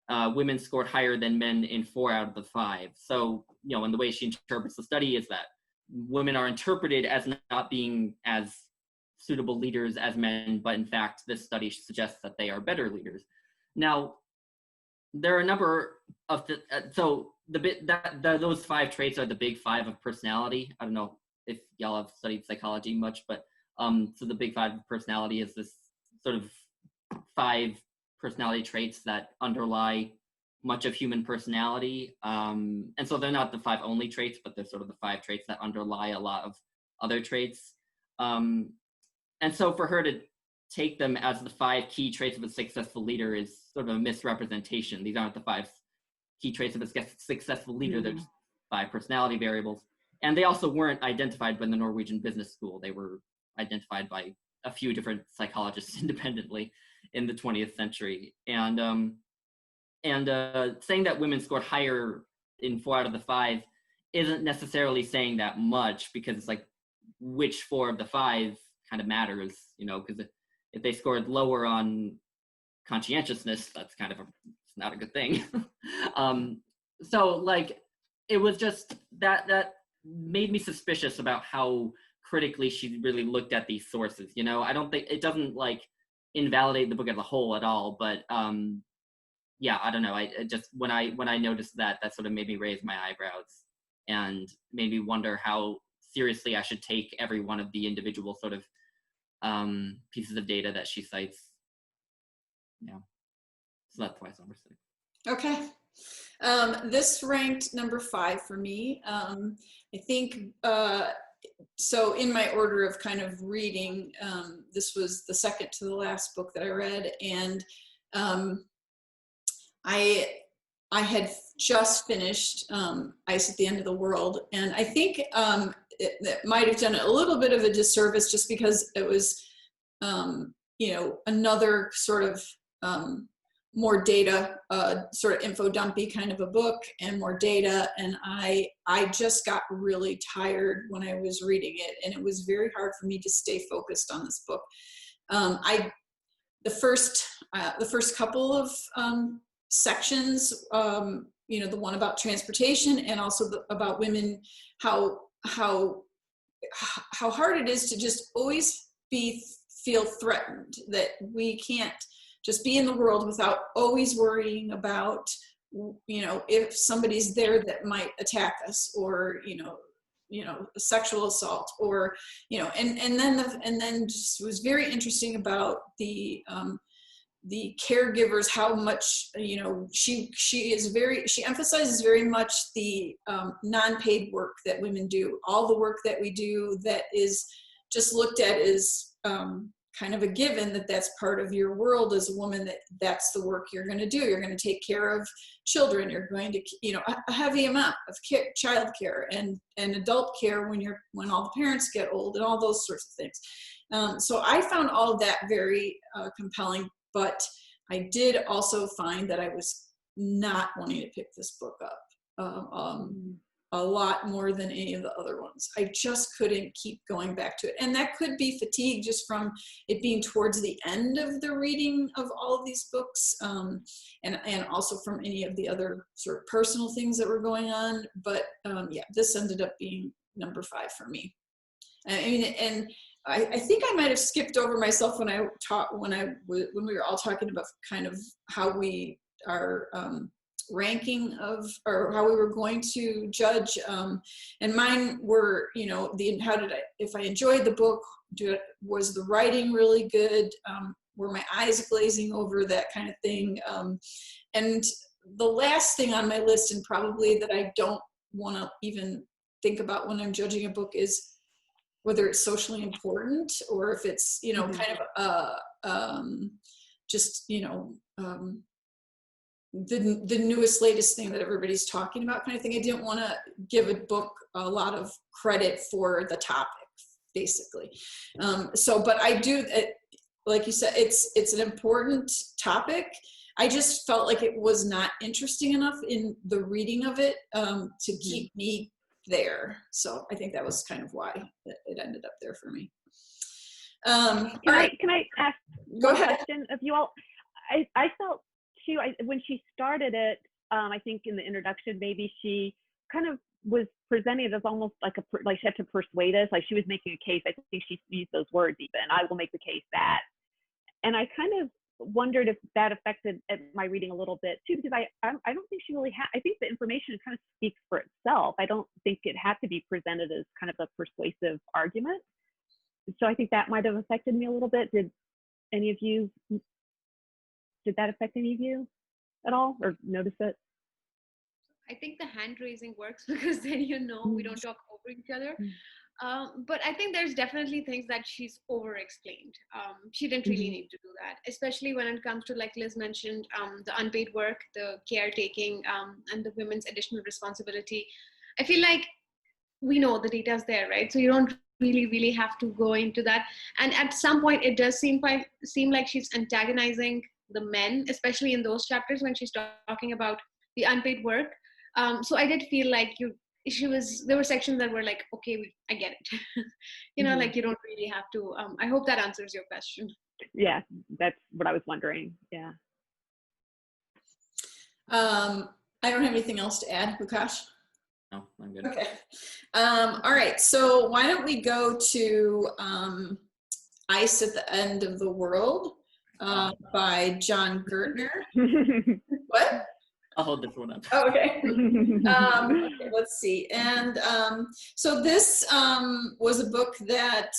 Women scored higher than men in 4 out of the 5. So, and the way she interprets the study is that women are interpreted as not being as suitable leaders as men, but in fact, this study suggests that they are better leaders. Now, there are a number of those 5 traits are the big 5 of personality. I don't know if y'all have studied psychology much, but so the big 5 of personality is this sort of 5 personality traits that underlie much of human personality. And so they're not the 5 only traits, but they're sort of the 5 traits that underlie a lot of other traits. And so for her to take them as the 5 key traits of a successful leader is sort of a misrepresentation. These aren't the 5 key traits of a successful leader. They're just 5 personality variables. And they also weren't identified by the Norwegian Business School. They were identified by a few different psychologists independently in the 20th century. And saying that women scored higher in 4 out of the 5 isn't necessarily saying that much, because it's like which 4 of the 5 kind of matters, you know, because if they scored lower on conscientiousness, that's kind of it's not a good thing. So like it was just that made me suspicious about how critically she really looked at these sources. You know, I don't think it doesn't like invalidate the book as a whole at all, but yeah, I don't know. I just when I noticed that sort of made me raise my eyebrows and made me wonder how seriously I should take every one of the individual sort of pieces of data that she cites. Yeah, so that's why it's number 6. Okay. This ranked number 5 for me. I think, so in my order of kind of reading, this was the second to the last book that I read, and I had just finished Ice at the End of the World, and I think it might have done it a little bit of a disservice just because it was, you know, another sort of more data, sort of info dumpy kind of a book, and more data. And I just got really tired when I was reading it, and it was very hard for me to stay focused on this book. The first couple of sections, you know, the one about transportation and also about women, how hard it is to just always feel threatened, that we can't just be in the world without always worrying about, you know, if somebody's there that might attack us, or, you know, sexual assault, or, you know, and then just was very interesting about the caregivers, how much, you know, she emphasizes very much the non-paid work that women do, all the work that we do that is just looked at as kind of a given, that's part of your world as a woman, that's the work you're going to do. You're going to take care of children. You're going to, you know, a heavy amount of child care and adult care when all the parents get old, and all those sorts of things. So I found all of that very compelling, but I did also find that I was not wanting to pick this book up a lot more than any of the other ones. I just couldn't keep going back to it. And that could be fatigue just from it being towards the end of the reading of all of these books, and also from any of the other sort of personal things that were going on. But yeah, this ended up being number 5 for me. I mean, and I think I might have skipped over myself when we were all talking about kind of how we are ranking of, or how we were going to judge, and mine were, you know, if I enjoyed the book, was the writing really good, were my eyes glazing over, that kind of thing, and the last thing on my list, and probably that I don't want to even think about when I'm judging a book, is whether it's socially important, or if it's, you know, kind of just, you know, the newest, latest thing that everybody's talking about, kind of thing. I didn't want to give a book a lot of credit for the topic, basically. But I do, like you said, it's an important topic. I just felt like it was not interesting enough in the reading of it to keep me there. So I think that was kind of why it ended up there for me. Can I ask one question of you all? I felt too, when she started it, I think in the introduction, maybe she kind of was presenting it as almost like she had to persuade us, like she was making a case. I think she used those words even, I will make the case that. And I kind of wondered if that affected my reading a little bit too, because I don't think she really had, I think the information kind of speaks for itself. I don't think it had to be presented as kind of a persuasive argument. So I think that might have affected me a little bit. Did that affect any of you? at all or notice it? I think the hand raising works because then we don't talk over each other. But I think there's definitely things that she's over explained. She didn't really need to do that, especially when it comes to, like Liz mentioned, the unpaid work, the caretaking, and the women's additional responsibility. I feel like we know the data's there, right? So you don't really have to go into that. And at some point, it does seem like she's antagonizing the men, especially in those chapters when she's talking about the unpaid work. So I did feel like there were sections that were like, okay, I get it. Like you don't really have to. I hope that answers your question. Yeah, that's what I was wondering. Yeah. I don't have anything else to add, Lukash. No, I'm good. Okay. All right. So why don't we go to Ice at the End of the World by John Gertner. What? I'll hold this one up. Oh, okay. Okay, let's see. And so this was a book that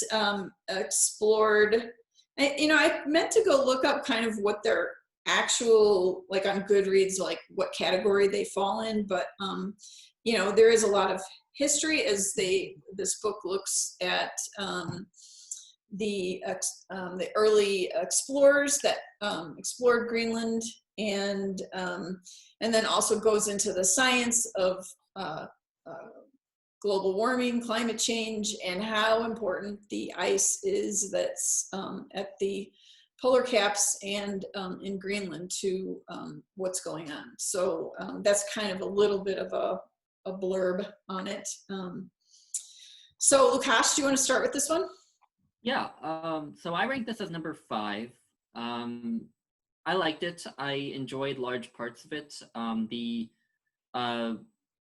explored, I meant to go look up kind of what their actual, like on Goodreads, like what category they fall in, but there is a lot of history as this book looks at the early explorers that explored Greenland, and then also goes into the science of global warming, climate change, and how important the ice is that's at the polar caps and in Greenland to what's going on. So that's kind of a little bit of a blurb on it. So Lukash, do you want to start with this one? Yeah, so I ranked this as number 5. I liked it. I enjoyed large parts of it. The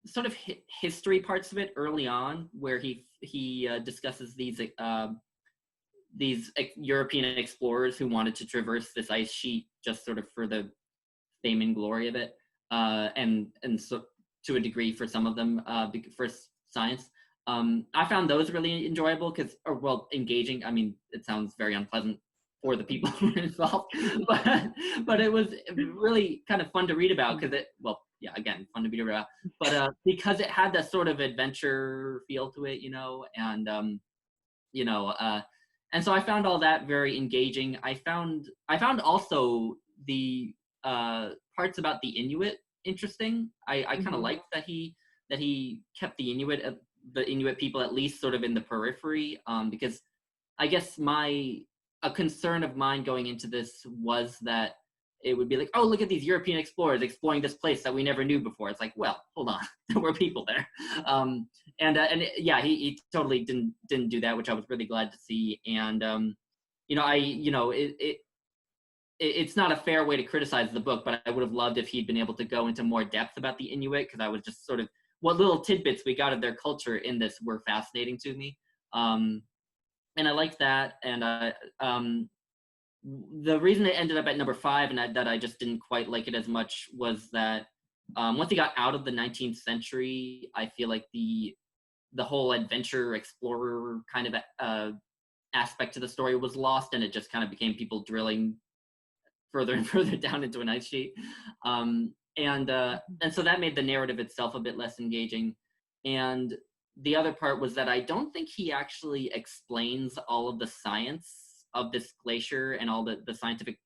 sort of history parts of it early on, where he discusses these European explorers who wanted to traverse this ice sheet just sort of for the fame and glory of it, and so to a degree for some of them for science. I found those really enjoyable engaging. I mean, it sounds very unpleasant for the people who were involved, but it was really kind of fun to read about because fun to read about, but because it had that sort of adventure feel to it, and so I found all that very engaging. I found also the parts about the Inuit interesting. I kind of liked that he kept the Inuit people at least sort of in the periphery, because I guess a concern of mine going into this was that it would be like, oh, look at these European explorers exploring this place that we never knew before. It's like, well, hold on, there were people there, he totally didn't do that, which I was really glad to see. And it's not a fair way to criticize the book, but I would have loved if he'd been able to go into more depth about the Inuit, because I was just sort of, what little tidbits we got of their culture in this were fascinating to me. And I liked that. And the reason it ended up at number 5 and that I just didn't quite like it as much was that once he got out of the 19th century, I feel like the whole adventure explorer kind of aspect to the story was lost, and it just kind of became people drilling further and further down into an ice sheet. And so that made the narrative itself a bit less engaging. And the other part was that I don't think he actually explains all of the science of this glacier and all the scientific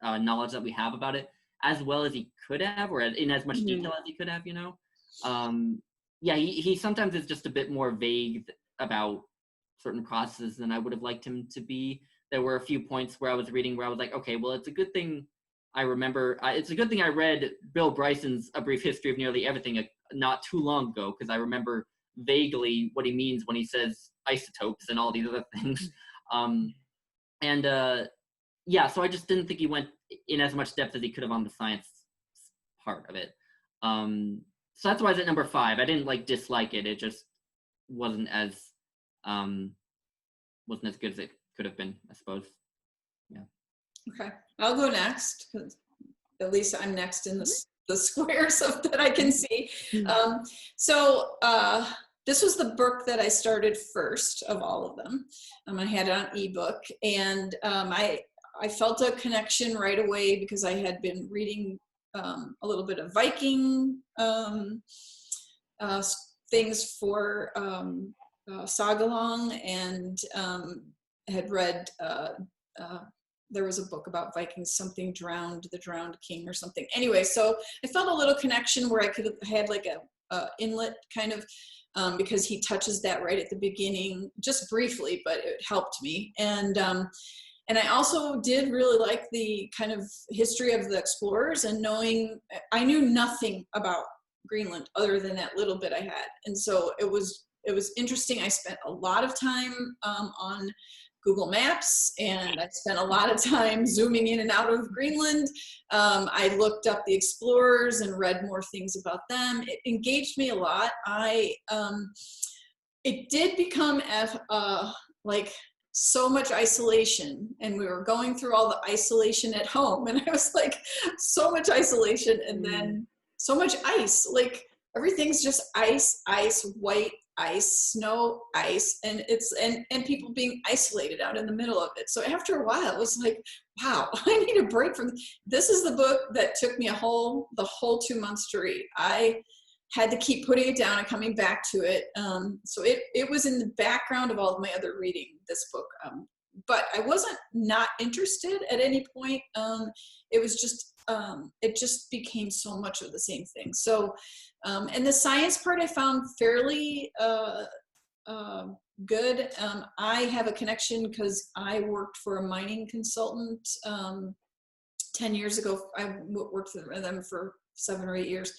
knowledge that we have about it as well as he could have, or in as much detail as he could have, he sometimes is just a bit more vague about certain processes than I would have liked him to be. There were a few points where I was reading where I was like, okay, well, it's a good thing I remember. It's a good thing I read Bill Bryson's A Brief History of Nearly Everything not too long ago, because I remember vaguely what he means when he says isotopes and all these other things. So I just didn't think he went in as much depth as he could have on the science part of it. So that's why it's at number 5. I didn't dislike it. It just wasn't as good as it could have been, I suppose. Yeah. Okay, I'll go next, because at least I'm next in the square so that I can see. This was the book that I started first of all of them. I had it on ebook, and I felt a connection right away because I had been reading a little bit of Viking things for Sagalong, and had read, there was a book about Vikings, something drowned, the drowned king or something. Anyway, so I felt a little connection where I could have had like a inlet kind of, because he touches that right at the beginning, just briefly, but it helped me. And I also did really like the kind of history of the explorers, and knowing, I knew nothing about Greenland other than that little bit I had. And so it was interesting. I spent a lot of time on Google Maps, and I spent a lot of time zooming in and out of Greenland. I looked up the explorers and read more things about them. It engaged me a lot. It did become like so much isolation, and we were going through all the isolation at home, and I was like, so much isolation, and then so much ice. Like everything's just ice, white ice, snow, ice, and and people being isolated out in the middle of it. So after a while, it was like, wow, I need a break from this. Is the book that took me the whole 2 months to read. I had to keep putting it down and coming back to it. So it was in the background of all of my other reading, this book. But I wasn't not interested at any point. It was just, it just became so much of the same thing. So, and the science part I found fairly good. I have a connection because I worked for a mining consultant 10 years ago. I worked for them for 7 or 8 years.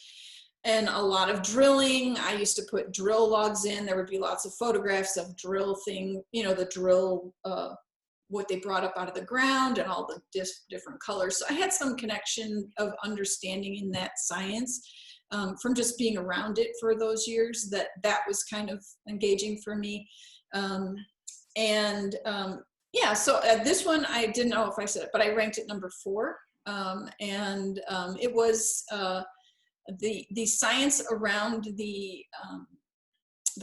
And a lot of drilling. I used to put drill logs in. There would be lots of photographs of drill thing, the drill, what they brought up out of the ground and all the different colors. So I had some connection of understanding in that science from just being around it for those years, that was kind of engaging for me. Yeah, so this one, I didn't know if I said it, but I ranked it number 4. It was, the science around the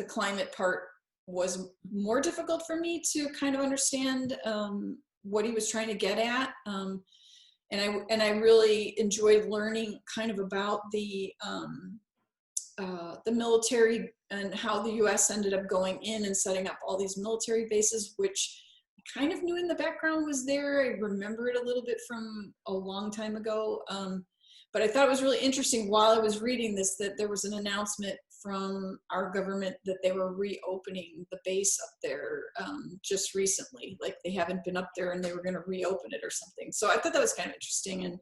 climate part was more difficult for me to kind of understand what he was trying to get at, and I really enjoyed learning kind of about the military and how the U.S. ended up going in and setting up all these military bases, which I kind of knew in the background was there. I remember it a little bit from a long time ago. But I thought it was really interesting while I was reading this, that there was an announcement from our government that they were reopening the base up there just recently. Like they haven't been up there and they were going to reopen it or something. So I thought that was kind of interesting.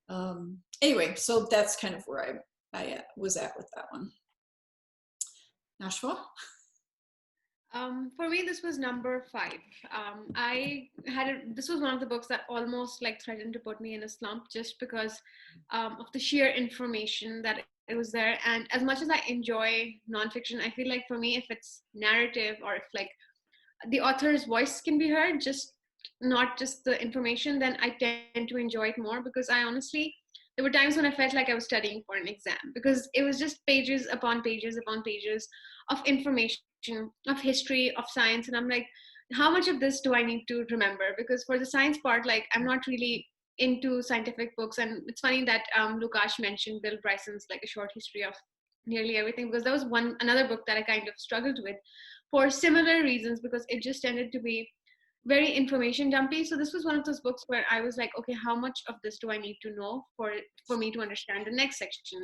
And anyway, so that's kind of where I was at with that one. Nashua? For me, this was number 5. This was one of the books that almost like threatened to put me in a slump just because of the sheer information that it was there. And as much as I enjoy nonfiction, I feel like for me, if it's narrative or if like the author's voice can be heard, just not just the information, then I tend to enjoy it more, because there were times when I felt like I was studying for an exam, because it was just pages upon pages upon pages of information, of history, of science. And I'm like, how much of this do I need to remember? Because for the science part, like I'm not really into scientific books. And it's funny that Lukash mentioned Bill Bryson's like a short history of nearly everything, because that was another book that I kind of struggled with for similar reasons, because it just tended to be very information dumpy. So this was one of those books where I was like, okay, how much of this do I need to know for me to understand the next section,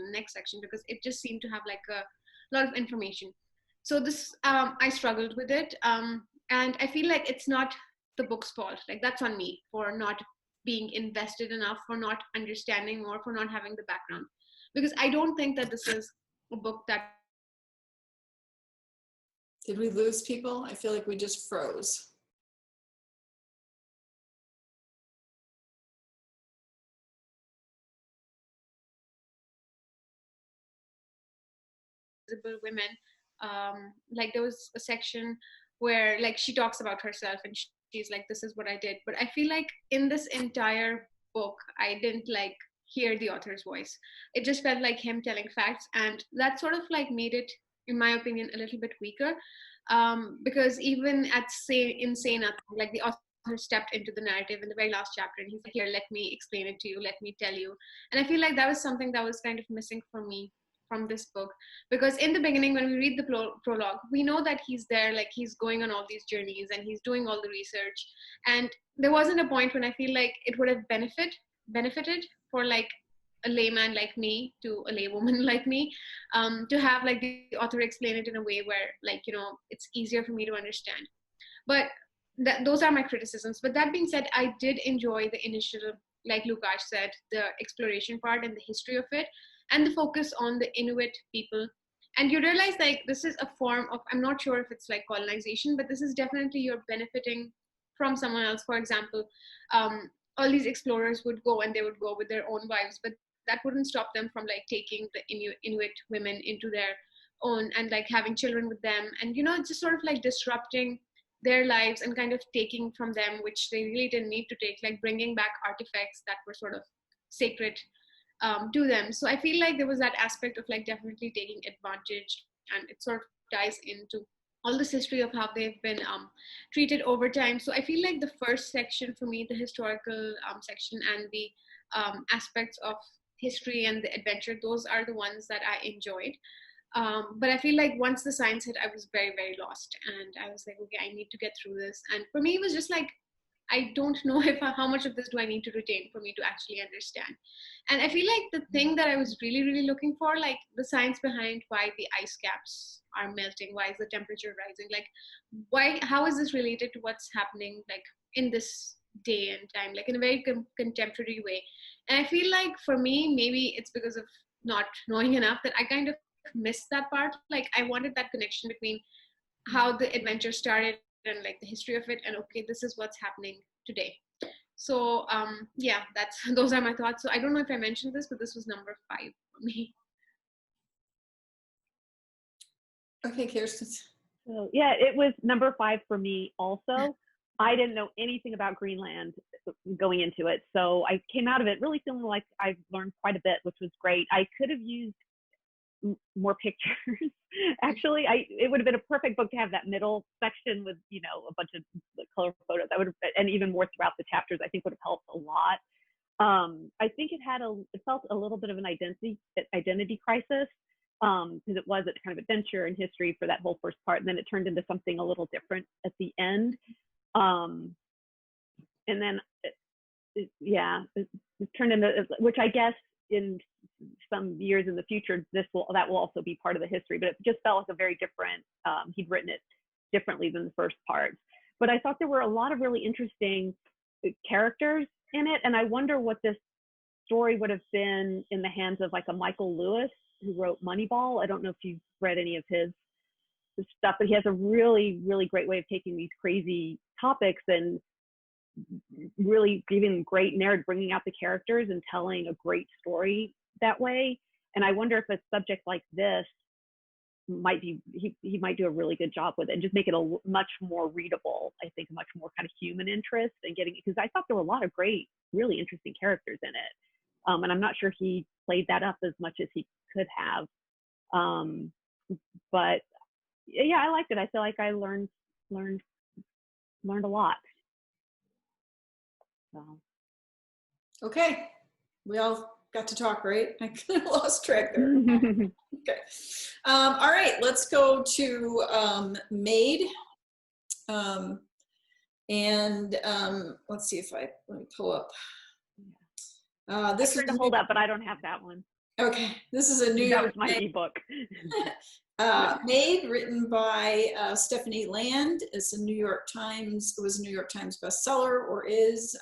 because it just seemed to have like a lot of information. So this, I struggled with it. And I feel like it's not the book's fault. Like that's on me for not being invested enough, for not understanding more, for not having the background. Because I don't think that this is a book that... Did we lose people? I feel like we just froze. Women, like there was a section where like she talks about herself and she's like, this is what I did. But I feel like in this entire book, I didn't like hear the author's voice. It just felt like him telling facts, and that sort of like made it, in my opinion, a little bit weaker, because even at say in Say Nothing, like the author stepped into the narrative in the very last chapter, and he's like, here, let me explain it to you, let me tell you. And I feel like that was something that was kind of missing for me from this book, because in the beginning, when we read the prologue, we know that he's there, like he's going on all these journeys and he's doing all the research, and there wasn't a point when I feel like it would have benefited for like a layman like me to a laywoman like me, to have like the author explain it in a way where, like, you know, it's easier for me to understand. But those are my criticisms. But that being said, I did enjoy the initial, like Lukash said, the exploration part and the history of it, and the focus on the Inuit people. And you realize like this is a form of, I'm not sure if it's like colonization, but this is definitely you're benefiting from someone else. For example, all these explorers would go and they would go with their own wives, but that wouldn't stop them from like taking the Inuit women into their own and like having children with them, and, you know, just sort of like disrupting their lives and kind of taking from them, which they really didn't need to take, like bringing back artifacts that were sort of sacred to them. So I feel like there was that aspect of like definitely taking advantage, and it sort of ties into all this history of how they've been treated over time. So I feel like the first section for me, the historical section and the aspects of history and the adventure, those are the ones that I enjoyed. But I feel like once the science hit, I was very, very lost. And I was like, okay, I need to get through this. And for me, it was just like, I don't know how much of this do I need to retain for me to actually understand. And I feel like the thing that I was really, really looking for, like the science behind why the ice caps are melting, why is the temperature rising, like how is this related to what's happening like in this day and time, like in a very contemporary way. And I feel like for me, maybe it's because of not knowing enough that I kind of missed that part. Like I wanted that connection between how the adventure started and like the history of it, and okay, this is what's happening today. So yeah, those are my thoughts. So I don't know if I mentioned this, but this was number 5 for me. Okay, Kirsten. So yeah, it was number 5 for me also. I didn't know anything about Greenland going into it, so I came out of it really feeling like I've learned quite a bit, which was great. I could have used more pictures. Actually, it would have been a perfect book to have that middle section with, you know, a bunch of colorful photos. I would have, and even more throughout the chapters, I think would have helped a lot. I think it felt a little bit of an identity crisis, because it was a kind of adventure and history for that whole first part, and then it turned into something a little different at the end. And then it turned into, which I guess in some years in the future, that will also be part of the history, but it just felt like a very different, he'd written it differently than the first part. But I thought there were a lot of really interesting characters in it, and I wonder what this story would have been in the hands of like a Michael Lewis, who wrote Moneyball. I don't know if you've read any of his stuff, but he has a really, really great way of taking these crazy topics and really giving great narrative, bringing out the characters and telling a great story that way. And I wonder if a subject like this might be, he might do a really good job with it and just make it a much more readable, I think, a much more kind of human interest, and getting, because I thought there were a lot of great, really interesting characters in it. And I'm not sure he played that up as much as he could have. But yeah, I liked it. I feel like I learned a lot. So. Okay, we all got to talk, right? I kind of lost track there. Okay. All right, let's go to Maid. Let's see if let me pull up. This is to hold up, but I don't have that one. Okay, this is a New York. That was my ebook. Maid, written by Stephanie Land. It's a New York Times. It was a New York Times bestseller, or is.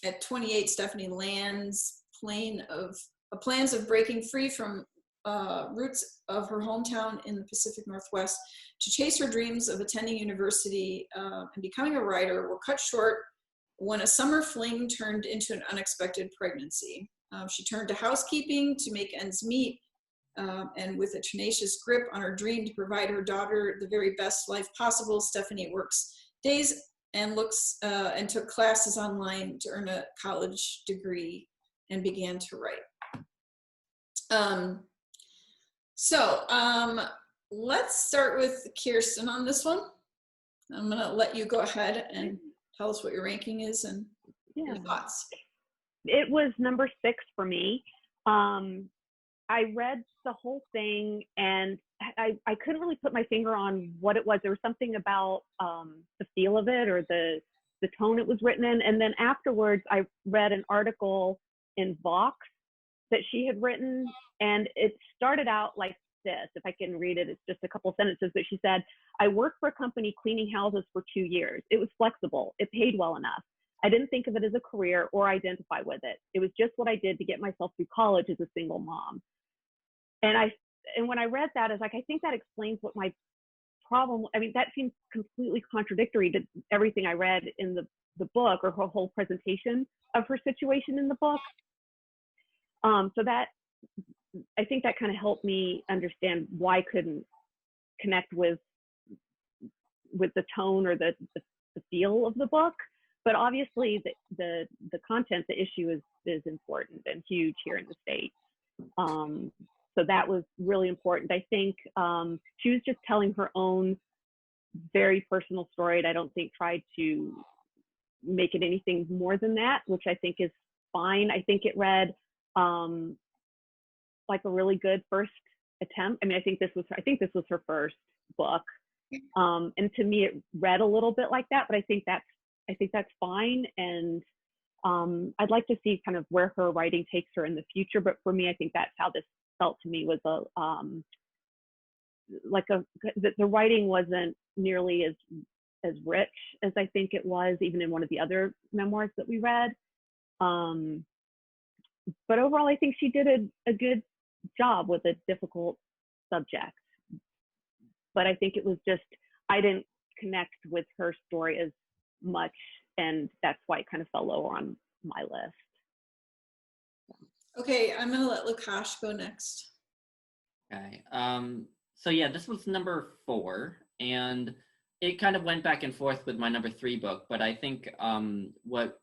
At 28, Stephanie Land's plans of breaking free from roots of her hometown in the Pacific Northwest to chase her dreams of attending university and becoming a writer were cut short when a summer fling turned into an unexpected pregnancy. She turned to housekeeping to make ends meet, and with a tenacious grip on her dream to provide her daughter the very best life possible, Stephanie works days and took classes online to earn a college degree and began to write. Let's start with Kirsten on this one. I'm gonna let you go ahead and tell us what your ranking is and your Yeah. thoughts. It was number 6 for me. I read the whole thing and I couldn't really put my finger on what it was. There was something about the feel of it or the tone it was written in. And then afterwards, I read an article in Vox that she had written, and it started out like this. If I can read it, it's just a couple sentences, but she said, "I worked for a company cleaning houses for 2 years. It was flexible. It paid well enough. I didn't think of it as a career or identify with it. It was just what I did to get myself through college as a single mom." And when I read that, I was like, I think that explains what my problem. I mean, that seems completely contradictory to everything I read in the book or her whole presentation of her situation in the book. So that, I think that kind of helped me understand why I couldn't connect with the tone or the feel of the book. But obviously the content, the issue is important and huge here in the States. So that was really important. I think she was just telling her own very personal story, and I don't think tried to make it anything more than that, which I think is fine. I think it read like a really good first attempt. I mean, I think this was her first book, and to me, it read a little bit like that. But I think that's fine, and I'd like to see kind of where her writing takes her in the future. But for me, I think that's how this felt to me, was the writing wasn't nearly as rich as I think it was even in one of the other memoirs that we read. But overall, I think she did a good job with a difficult subject. But I think it was just, I didn't connect with her story as much, and that's why it kind of fell lower on my list. Okay, I'm gonna let Lukash go next. Okay. So yeah, this was number 4, and it kind of went back and forth with my number 3 book, but I think what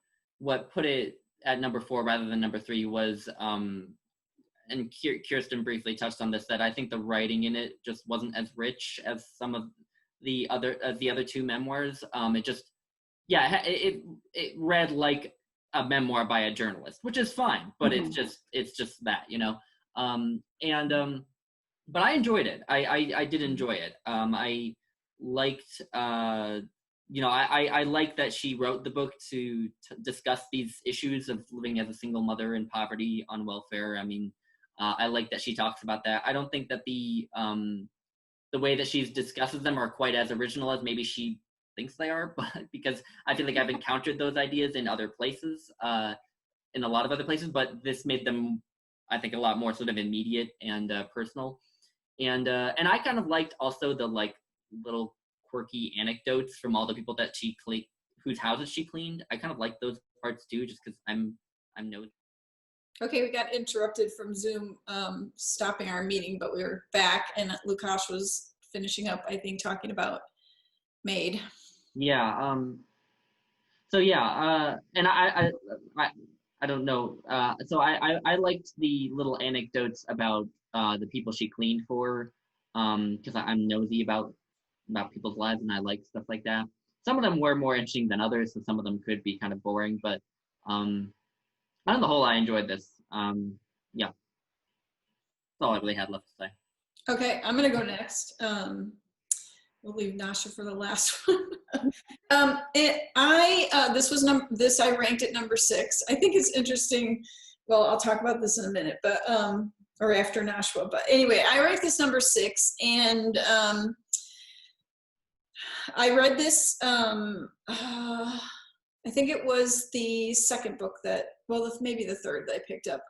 put it at number 4 rather than number 3 was, and Kirsten briefly touched on this, that I think the writing in it just wasn't as rich as some of the other 2 memoirs. It just, yeah, it read like a memoir by a journalist, which is fine, but it's just that, you know. But I enjoyed it. I did enjoy it. I liked, I like that she wrote the book to discuss these issues of living as a single mother in poverty on welfare. I mean, I like that she talks about that. I don't think that the way that she discusses them are quite as original as maybe she thinks they are, but because I feel like I've encountered those ideas in other places, in a lot of other places, but this made them, I think, a lot more sort of immediate and personal. And I kind of liked also the like little quirky anecdotes from all the people that whose houses she cleaned. I kind of like those parts too, just because I'm nosy. Okay, we got interrupted from Zoom stopping our meeting, but we were back, and Lukash was finishing up, I think, talking about Maid. Yeah. So yeah. And I don't know. So I liked the little anecdotes about the people she cleaned for, because I'm nosy about people's lives, and I like stuff like that. Some of them were more interesting than others, so some of them could be kind of boring, but on the whole, I enjoyed this. Yeah, that's all I really had left to say. Okay, I'm gonna go next. We'll leave Nasha for the last one. This I ranked at number 6. I think it's interesting. Well, I'll talk about this in a minute, but or after Nashua. But anyway, I ranked this number 6, and I read this. I think it was the second book maybe the third that I picked up,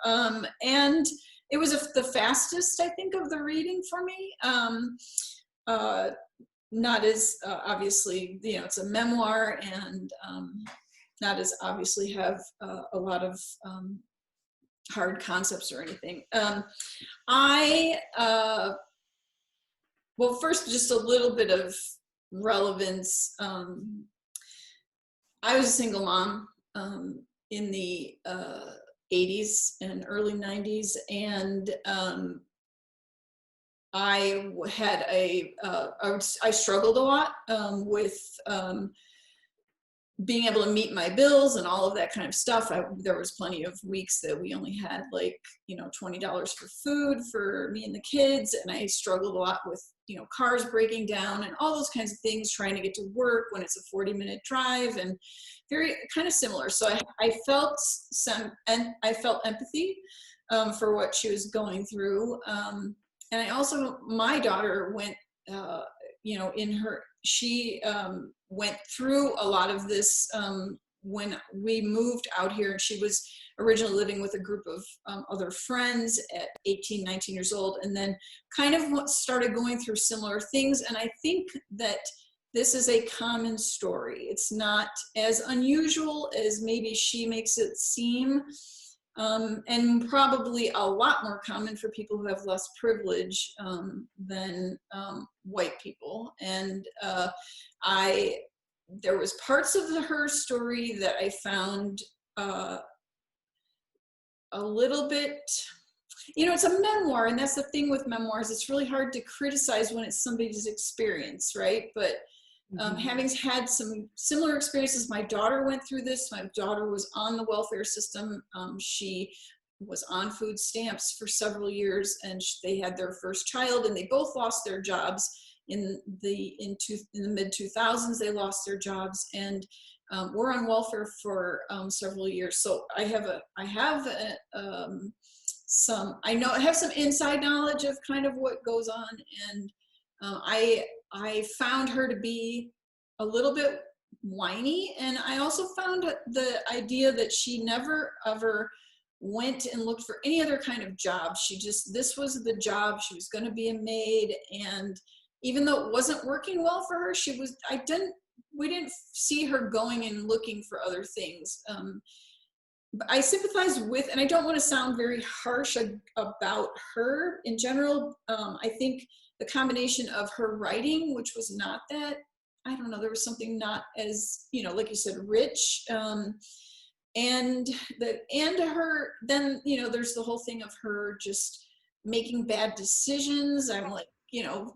and it was the fastest, I think, of the reading for me. Not as obviously, it's a memoir, and not as obviously have a lot of hard concepts or anything. Well, first, just a little bit of relevance. I was a single mom in the 80s and early 90s, and had I struggled a lot with being able to meet my bills and all of that kind of stuff. There was plenty of weeks that we only had like, $20 for food for me and the kids. And I struggled a lot with, cars breaking down and all those kinds of things, trying to get to work when it's a 40-minute drive, and very kind of similar. So I felt empathy for what she was going through. And I also, my daughter went, she went through a lot of this when we moved out here, and she was originally living with a group of other friends at 18, 19 years old, and then kind of started going through similar things. And I think that this is a common story. It's not as unusual as maybe she makes it seem, and probably a lot more common for people who have less privilege than white people. And there was parts of her story that I found a little bit, it's a memoir, and that's the thing with memoirs. It's really hard to criticize when it's somebody's experience, right? But having had some similar experiences, my daughter went through this. My daughter was on the welfare system. She was on food stamps for several years, and they had their first child, and they both lost their jobs in the mid 2000s. They lost their jobs, and were on welfare for several years. So I have some inside knowledge of kind of what goes on, and I found her to be a little bit whiny, and I also found the idea that she never ever went and looked for any other kind of job. This was the job. She was going to be a maid, and even though it wasn't working well for her, we didn't see her going and looking for other things. But I sympathize with, and I don't want to sound very harsh about her in general. I think the combination of her writing, which was not that, I don't know, there was something not as, like you said, rich, and her, then, there's the whole thing of her just making bad decisions. I'm like, no,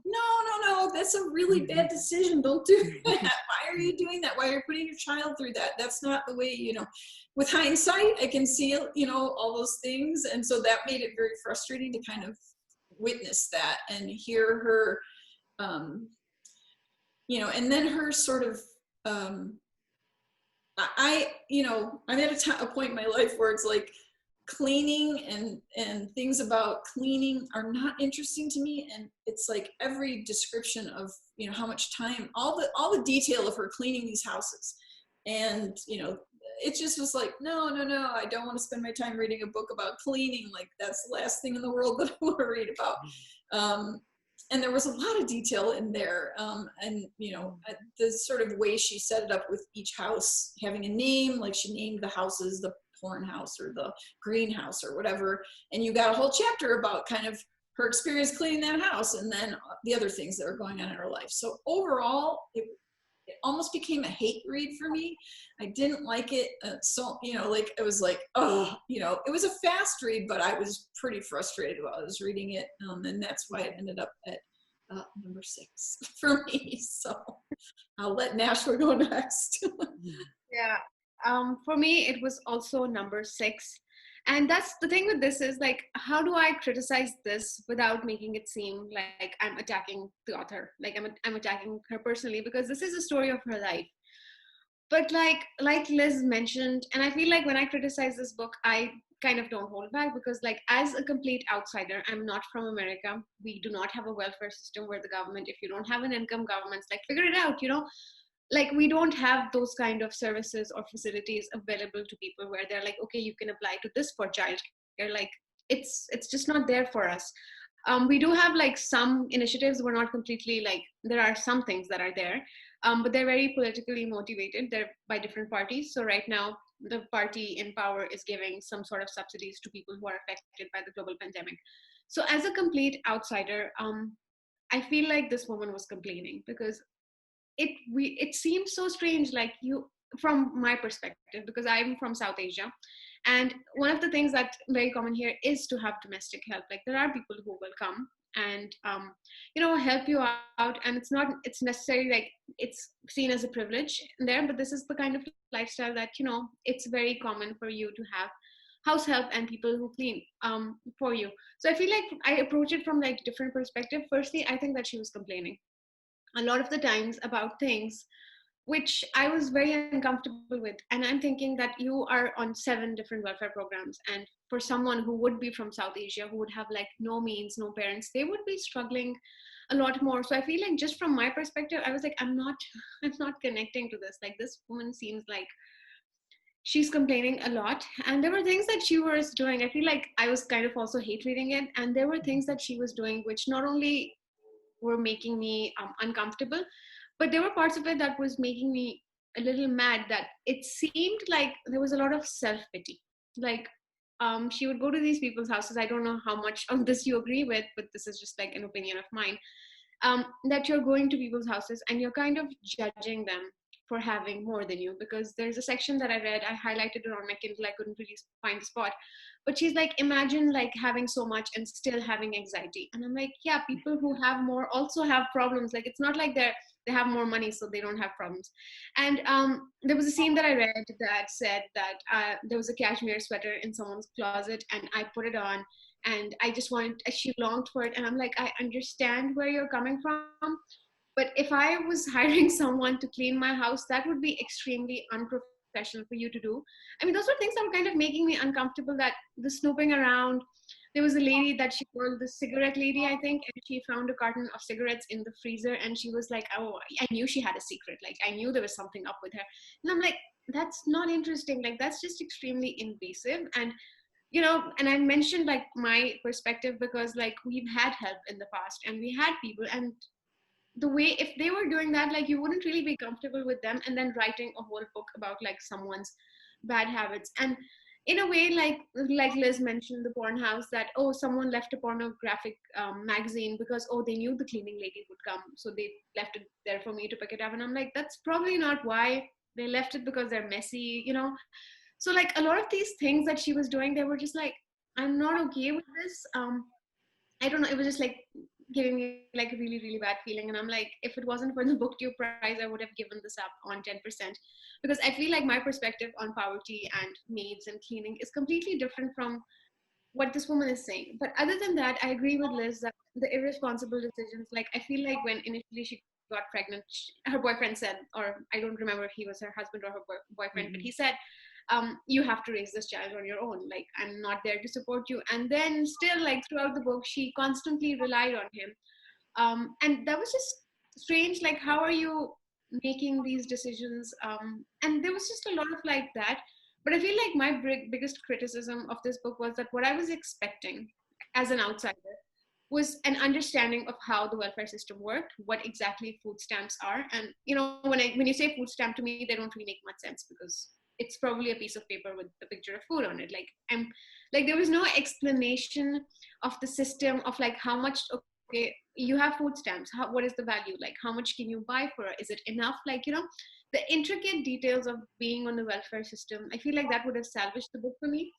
that's a really bad decision. Don't do that. Why are you doing that? Why are you putting your child through that? That's not the way, with hindsight, I can see, all those things. And so that made it very frustrating to kind of witness that and hear her, and then her sort of, I'm at a point in my life where it's like cleaning and things about cleaning are not interesting to me. And it's like every description of, how much time, all the detail of her cleaning these houses. And, it just was like, no, I don't want to spend my time reading a book about cleaning. Like, that's the last thing in the world that I want to read about. And there was a lot of detail in there. And, the sort of way she set it up with each house having a name, like she named the houses the porn house or the greenhouse or whatever. And you got a whole chapter about kind of her experience cleaning that house and then the other things that are going on in her life. So overall, it almost became a hate read for me. I didn't like it. It was like, it was a fast read, but I was pretty frustrated while I was reading it. And that's why it ended up at number 6 for me. So I'll let Nashua go next. Yeah. For me, it was also number 6. And that's the thing with this is like, how do I criticize this without making it seem like I'm attacking the author? Like I'm attacking her personally, because this is a story of her life. But like Liz mentioned, and I feel like when I criticize this book, I kind of don't hold back, because like as a complete outsider, I'm not from America. We do not have a welfare system where the government, if you don't have an income, government's like, figure it out, like we don't have those kind of services or facilities available to people where they're like, okay, you can apply to this for childcare. Like it's just not there for us. We do have like some initiatives. We're not completely like, there are some things that are there, but they're very politically motivated. They're by different parties. So right now the party in power is giving some sort of subsidies to people who are affected by the global pandemic. So as a complete outsider, I feel like this woman was complaining because it seems so strange, like from my perspective, because I'm from South Asia. And one of the things that's very common here is to have domestic help. Like there are people who will come and help you out. And it's necessarily like it's seen as a privilege there, but this is the kind of lifestyle that it's very common for you to have house help and people who clean for you. So I feel like I approach it from like different perspective. Firstly, I think that she was complaining a lot of the times about things which I was very uncomfortable with. And I'm thinking that you are on 7 different welfare programs. And for someone who would be from South Asia, who would have like no means, no parents, they would be struggling a lot more. So I feel like just from my perspective, I was like, I'm not I'm not connecting to this. Like this woman seems like she's complaining a lot. And there were things that she was doing. I feel like I was kind of also hate reading it. And there were things that she was doing which not only were making me uncomfortable, but there were parts of it that was making me a little mad, that it seemed like there was a lot of self-pity. Like she would go to these people's houses. I don't know how much of this you agree with, but this is just like an opinion of mine. That you're going to people's houses and you're kind of judging them for having more than you, because there's a section that I read, I highlighted it on my Kindle, I couldn't really find the spot, but she's like, imagine like having so much and still having anxiety. And I'm like, yeah, people who have more also have problems. Like it's not like they have more money so they don't have problems. And there was a scene that I read that said that there was a cashmere sweater in someone's closet and I put it on and I just wanted, she longed for it. And I'm like, I understand where you're coming from, but if I was hiring someone to clean my house, that would be extremely unprofessional for you to do. I mean, those were things that were kind of making me uncomfortable, that the snooping around. There was a lady that she called the cigarette lady, I think, and she found a carton of cigarettes in the freezer and she was like, oh, I knew she had a secret. Like, I knew there was something up with her. And I'm like, that's not interesting. Like, that's just extremely invasive. And and I mentioned like my perspective because like we've had help in the past and we had people, and the way, if they were doing that, like you wouldn't really be comfortable with them and then writing a whole book about like someone's bad habits. And in a way, like Liz mentioned the porn house, that oh, someone left a pornographic magazine because oh, they knew the cleaning lady would come, so they left it there for me to pick it up. And I'm like, that's probably not why. They left it because they're messy, so like a lot of these things that she was doing, they were just like, I'm not okay with this. I don't know, it was just like giving me like a really, really bad feeling. And I'm like, if it wasn't for the Booktube prize, I would have given this up on 10%, because I feel like my perspective on poverty and maids and cleaning is completely different from what this woman is saying. But other than that, I agree with Liz that the irresponsible decisions, like I feel like when initially she got pregnant, her boyfriend said, or I don't remember if he was her husband or her boyfriend, but he said, you have to raise this child on your own. Like, I'm not there to support you. And then still, like throughout the book, she constantly relied on him. And that was just strange. Like, how are you making these decisions? And there was just a lot of like that. But I feel like my biggest criticism of this book was that what I was expecting as an outsider was an understanding of how the welfare system worked, what exactly food stamps are. And when you say food stamp, to me, they don't really make much sense, because it's probably a piece of paper with a picture of food on it. Like there was no explanation of the system of like how much, okay, you have food stamps, what is the value, like how much can you buy for it, is it enough, like the intricate details of being on the welfare system. I feel like that would have salvaged the book for me.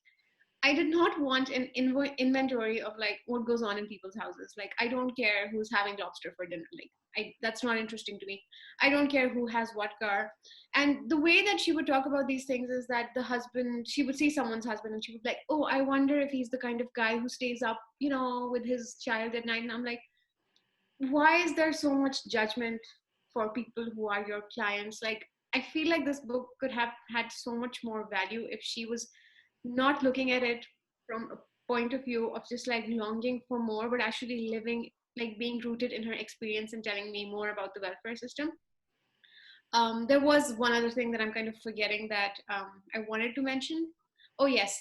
I did not want an inventory of like what goes on in people's houses. Like, I don't care who's having lobster for dinner. Like, that's not interesting to me. I don't care who has what car. And the way that she would talk about these things is that the husband, she would see someone's husband and she would be like, oh, I wonder if he's the kind of guy who stays up, with his child at night. And I'm like, why is there so much judgment for people who are your clients? Like, I feel like this book could have had so much more value if she was not looking at it from a point of view of just like longing for more, but actually living, like being rooted in her experience and telling me more about the welfare system. There was one other thing that I'm kind of forgetting that I wanted to mention. Oh yes,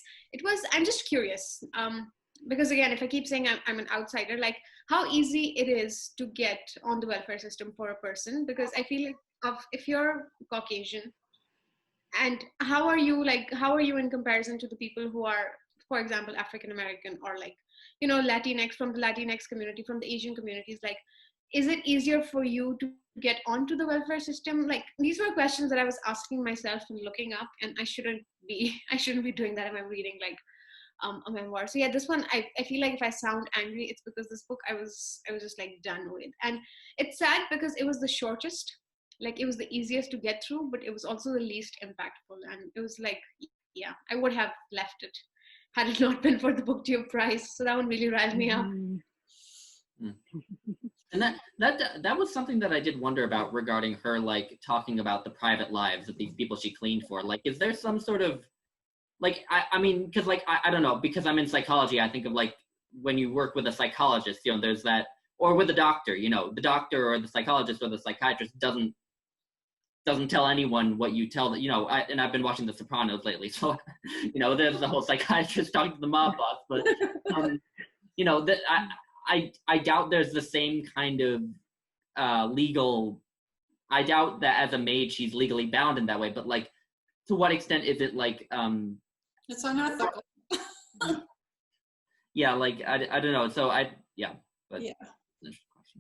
I'm just curious. Because again, if I keep saying I'm an outsider, like how easy it is to get on the welfare system for a person, because I feel like if you're Caucasian, and how are you in comparison to the people who are, for example, African American, or like Latinx, from the Latinx community, from the Asian communities? Like, is it easier for you to get onto the welfare system? Like, these were questions that I was asking myself and looking up, and I shouldn't be doing that if I'm reading like a memoir. So yeah, this one I feel like if I sound angry, it's because this book I was just like done with. And it's sad because it was the shortest, like it was the easiest to get through, but it was also the least impactful. And it was like, yeah, I would have left it had it not been for the Booktube prize. So that one really riled me up. Mm. And that was something that I did wonder about regarding her, like talking about the private lives of these people she cleaned for. Like, is there some sort of, like, I mean, because like, I don't know, because I'm in psychology, I think of like when you work with a psychologist, you know, there's that, or with a doctor, you know, the doctor or the psychologist or the psychiatrist doesn't tell anyone what you tell them, you know. And I've been watching The Sopranos lately, so you know, there's the whole psychiatrist talking to the mob boss, but you know, that I doubt there's the same kind of legal. I doubt that as a maid she's legally bound in that way. But like, to what extent is it like? It's unethical. Yeah, like I don't know. So but Yeah.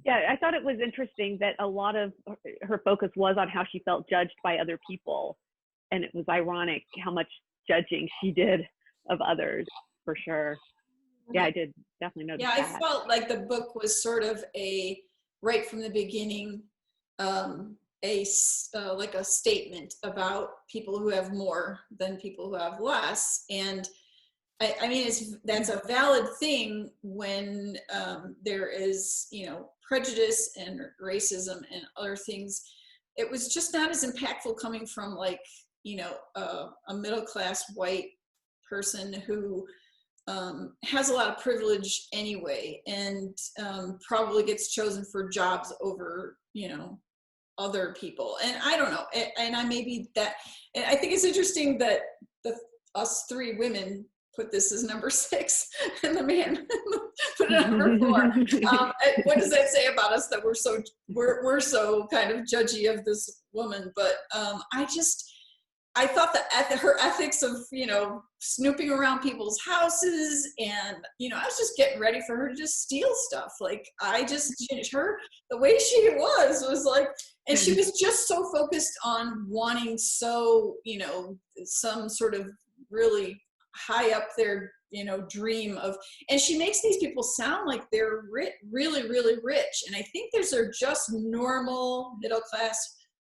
Yeah, I thought it was interesting that a lot of her focus was on how she felt judged by other people, and it was ironic how much judging she did of others, for sure. Yeah, I did definitely notice Yeah, that. I felt like the book was sort of right from the beginning, like a statement about people who have more than people who have less. And I mean, that's a valid thing when there is, you know, prejudice and racism and other things. It was just not as impactful coming from, like, you know, a middle-class white person who has a lot of privilege anyway, and probably gets chosen for jobs over, you know, other people. And I don't know, and I maybe that, and I think it's interesting that us three women put this as number 6 and the man put it at number 4. What does that say about us, that we're so kind of judgy of this woman? But I thought that her ethics of, you know, snooping around people's houses, and, you know, I was just getting ready for her to just steal stuff. Like, the way she was like, and she was just so focused on wanting, so, you know, some sort of really high up there, you know, dream of, and she makes these people sound like they're really, really rich. And I think those are just normal middle-class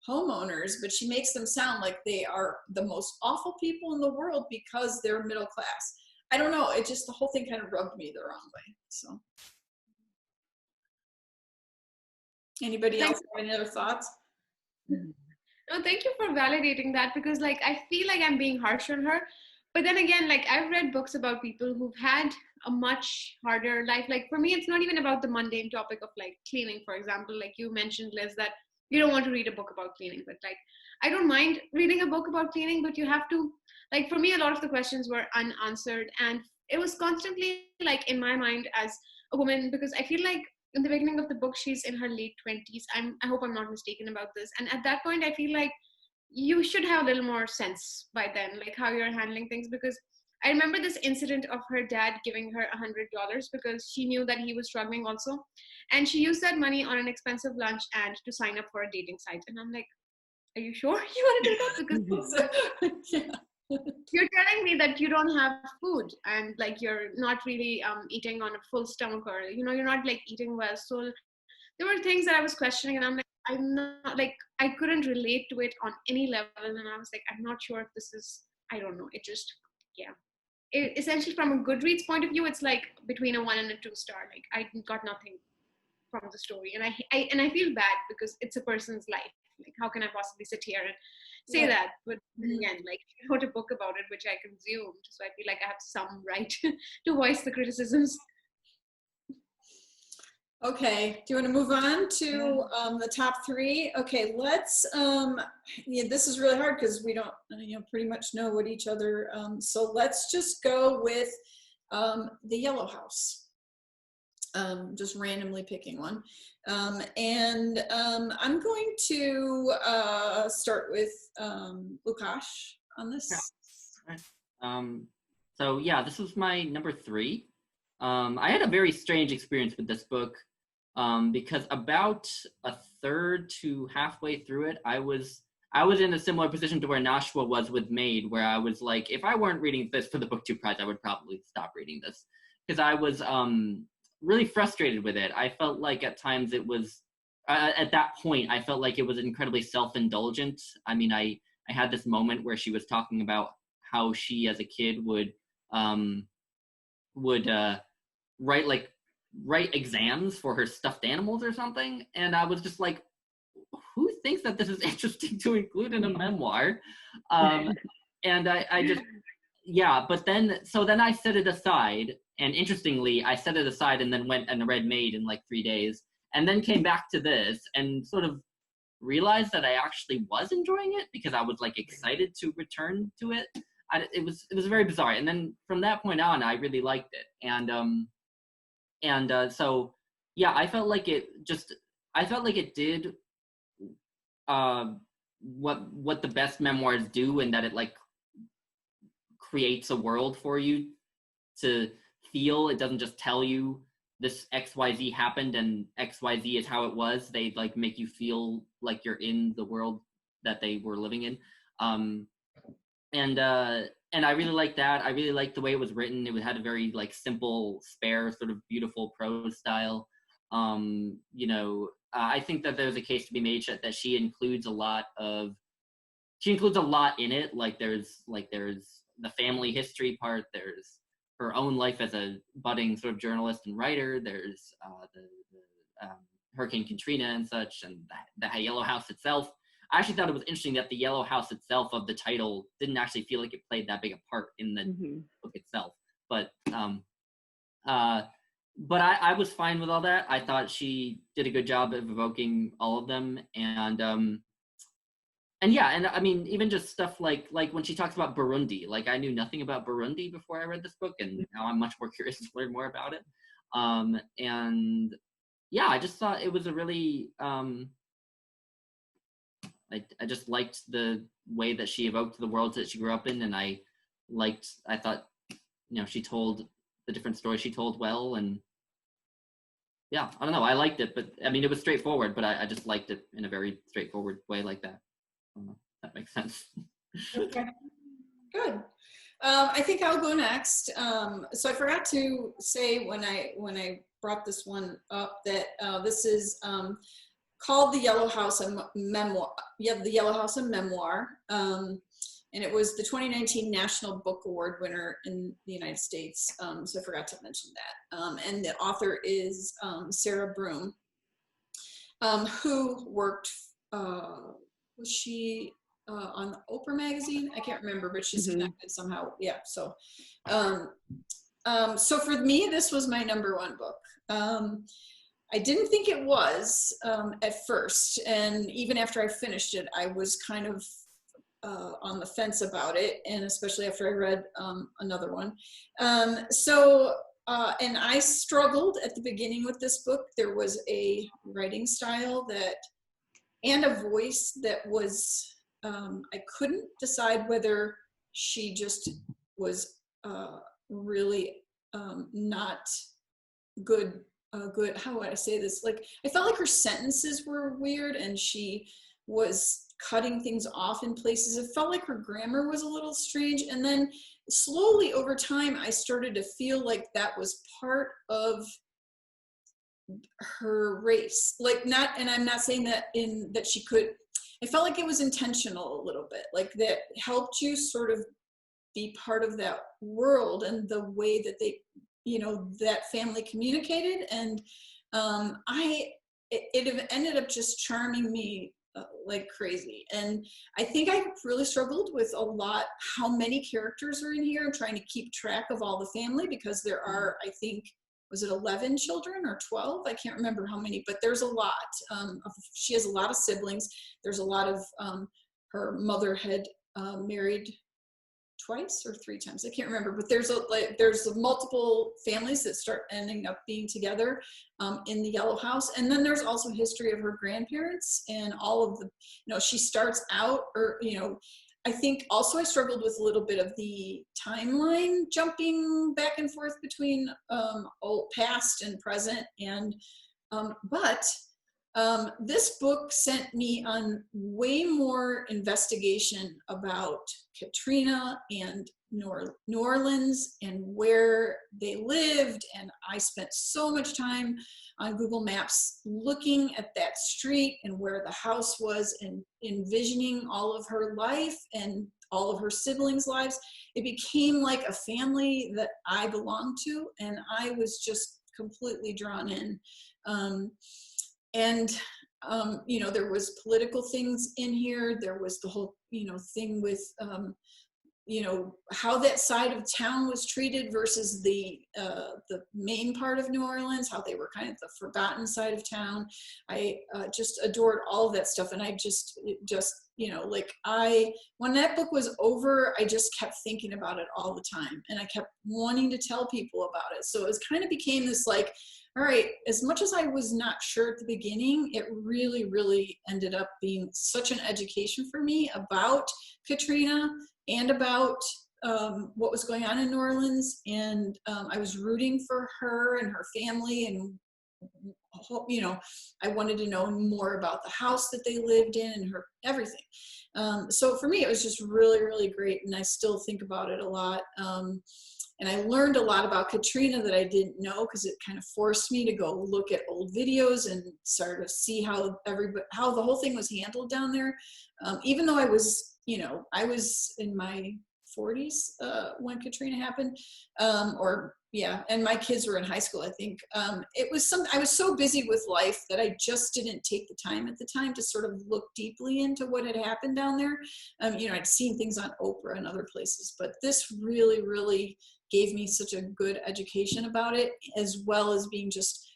homeowners, but she makes them sound like they are the most awful people in the world because they're middle class. I don't know, it just, the whole thing kind of rubbed me the wrong way. So anybody else have any other thoughts? No, thank you for validating that, because like I feel like I'm being harsh on her. But then again, like I've read books about people who've had a much harder life. Like for me, it's not even about the mundane topic of like cleaning, for example. Like you mentioned, Liz, that you don't want to read a book about cleaning, but like I don't mind reading a book about cleaning, but you have to, like, for me, a lot of the questions were unanswered, and it was constantly like in my mind as a woman, because I feel like in the beginning of the book she's in her late 20s. I hope I'm not mistaken about this, and at that point I feel like you should have a little more sense by then, like how you're handling things. Because I remember this incident of her dad giving her $100 because she knew that he was struggling also. And she used that money on an expensive lunch and to sign up for a dating site. And I'm like, are you sure you want to do that? Because you're telling me that you don't have food, and like you're not really eating on a full stomach, or, you know, you're not like eating well. So there were things that I was questioning, and I'm like, I'm not, like, I couldn't relate to it on any level. And I was like, I'm not sure if this is, I don't know. It just, yeah. Essentially from a Goodreads point of view, it's like between a 1 and a 2 star. Like I got nothing from the story, and I feel bad because it's a person's life. Like, how can I possibly sit here and say that? But again, like, she wrote a book about it, which I consumed, so I feel like I have some right to voice the criticisms. Okay, do you want to move on to the top 3? Okay, let's, this is really hard because we don't, you know, pretty much know what each other, so let's just go with The Yellow House. Just randomly picking one. And I'm going to start with Lukash on this. So yeah, this was my number 3. I had a very strange experience with this book because about a third to halfway through it, I was I was in a similar position to where Nashua was with Maid, where I was like, if I weren't reading this for the BookTube Prize, I would probably stop reading this, because I was really frustrated with it. I felt like at times it was, at that point, I felt like it was incredibly self-indulgent. I mean, I had this moment where she was talking about how she, as a kid, would write exams for her stuffed animals or something, and I was just like, who thinks that this is interesting to include in a memoir? And I just, yeah, but then I set it aside, and interestingly, I set it aside and then went and read Maid in like 3 days, and then came back to this and sort of realized that I actually was enjoying it, because I was like excited to return to it. It was very bizarre, and then from that point on, I really liked it, and so yeah, I felt like it did what the best memoirs do, in that it like creates a world for you to feel. It doesn't just tell you this XYZ happened and XYZ is how it was. They like make you feel like you're in the world that they were living in. And I really liked that. I really liked the way it was written. It had a very like simple, spare, sort of beautiful prose style. I think that there's a case to be made that she includes a lot in it. Like there's the family history part. There's her own life as a budding sort of journalist and writer. There's the Hurricane Katrina and such, and the Yellow House itself. I actually thought it was interesting that the Yellow House itself of the title didn't actually feel like it played that big a part in the book itself. But I was fine with all that. I thought she did a good job of evoking all of them, and I mean, even just stuff like when she talks about Burundi, like I knew nothing about Burundi before I read this book, and now I'm much more curious to learn more about it. And yeah, I just thought it was a really I just liked the way that she evoked the worlds that she grew up in, and I thought, she told the different stories she told well, and yeah, I don't know, I liked it, but I mean, it was straightforward, but I just liked it in a very straightforward way like that. I don't know if that makes sense. Okay, good. I think I'll go next. So I forgot to say when I brought this one up that this is called The Yellow House, a memoir. Yeah, The Yellow House, a memoir. And it was the 2019 National Book Award winner in the United States. So I forgot to mention that. And the author is Sarah Broom, who worked, was she on Oprah magazine? I can't remember, but she's connected somehow. Yeah, so. So for me, this was my #1 book. I didn't think it was at first, and even after I finished it, I was kind of on the fence about it, and especially after I read another one. And I struggled at the beginning with this book. There was a writing style and a voice that was, I couldn't decide whether she just was really not good. How would I say this? Like, I felt like her sentences were weird, and she was cutting things off in places. It felt like her grammar was a little strange. And then slowly over time, I started to feel like that was part of her race. Like, and I'm not saying that that she could, I felt like it was intentional a little bit, like that helped you sort of be part of that world and the way that they, that family communicated. And it ended up just charming me like crazy. And I think I really struggled with how many characters are in here, trying to keep track of all the family, because there are, I think, was it 11 children or 12? I can't remember how many, but there's a lot. She has a lot of siblings. There's a lot of, her mother had married twice or 3 times, I can't remember, but there's multiple families that start ending up being together in the Yellow House. And then there's also history of her grandparents and all of the, she starts out, or I think also I struggled with a little bit of the timeline jumping back and forth between old past and present, and but This book sent me on way more investigation about Katrina and New Orleans and where they lived. And I spent so much time on Google Maps looking at that street and where the house was and envisioning all of her life and all of her siblings' lives. It became like a family that I belonged to, and I was just completely drawn in. You know, there was political things in here. There was the whole, you know, thing with, you know, how that side of town was treated versus the main part of New Orleans, how they were kind of the forgotten side of town. I just adored all of that stuff. And I just, you know, like when that book was over, I just kept thinking about it all the time. And I kept wanting to tell people about it. So it kind of became this like, all right, as much as I was not sure at the beginning, it really, really ended up being such an education for me about Katrina and about what was going on in New Orleans. And I was rooting for her and her family, and, you know, I wanted to know more about the house that they lived in and her everything. So for me, it was just really, really great. And I still think about it a lot. And I learned a lot about Katrina that I didn't know, because it kind of forced me to go look at old videos and sort of see how the whole thing was handled down there. Even though I was, you know, I was in my 40s when Katrina happened, and my kids were in high school, I think. I was so busy with life that I just didn't take the time at the time to sort of look deeply into what had happened down there. You know, I'd seen things on Oprah and other places, but this really, really gave me such a good education about it, as well as being just,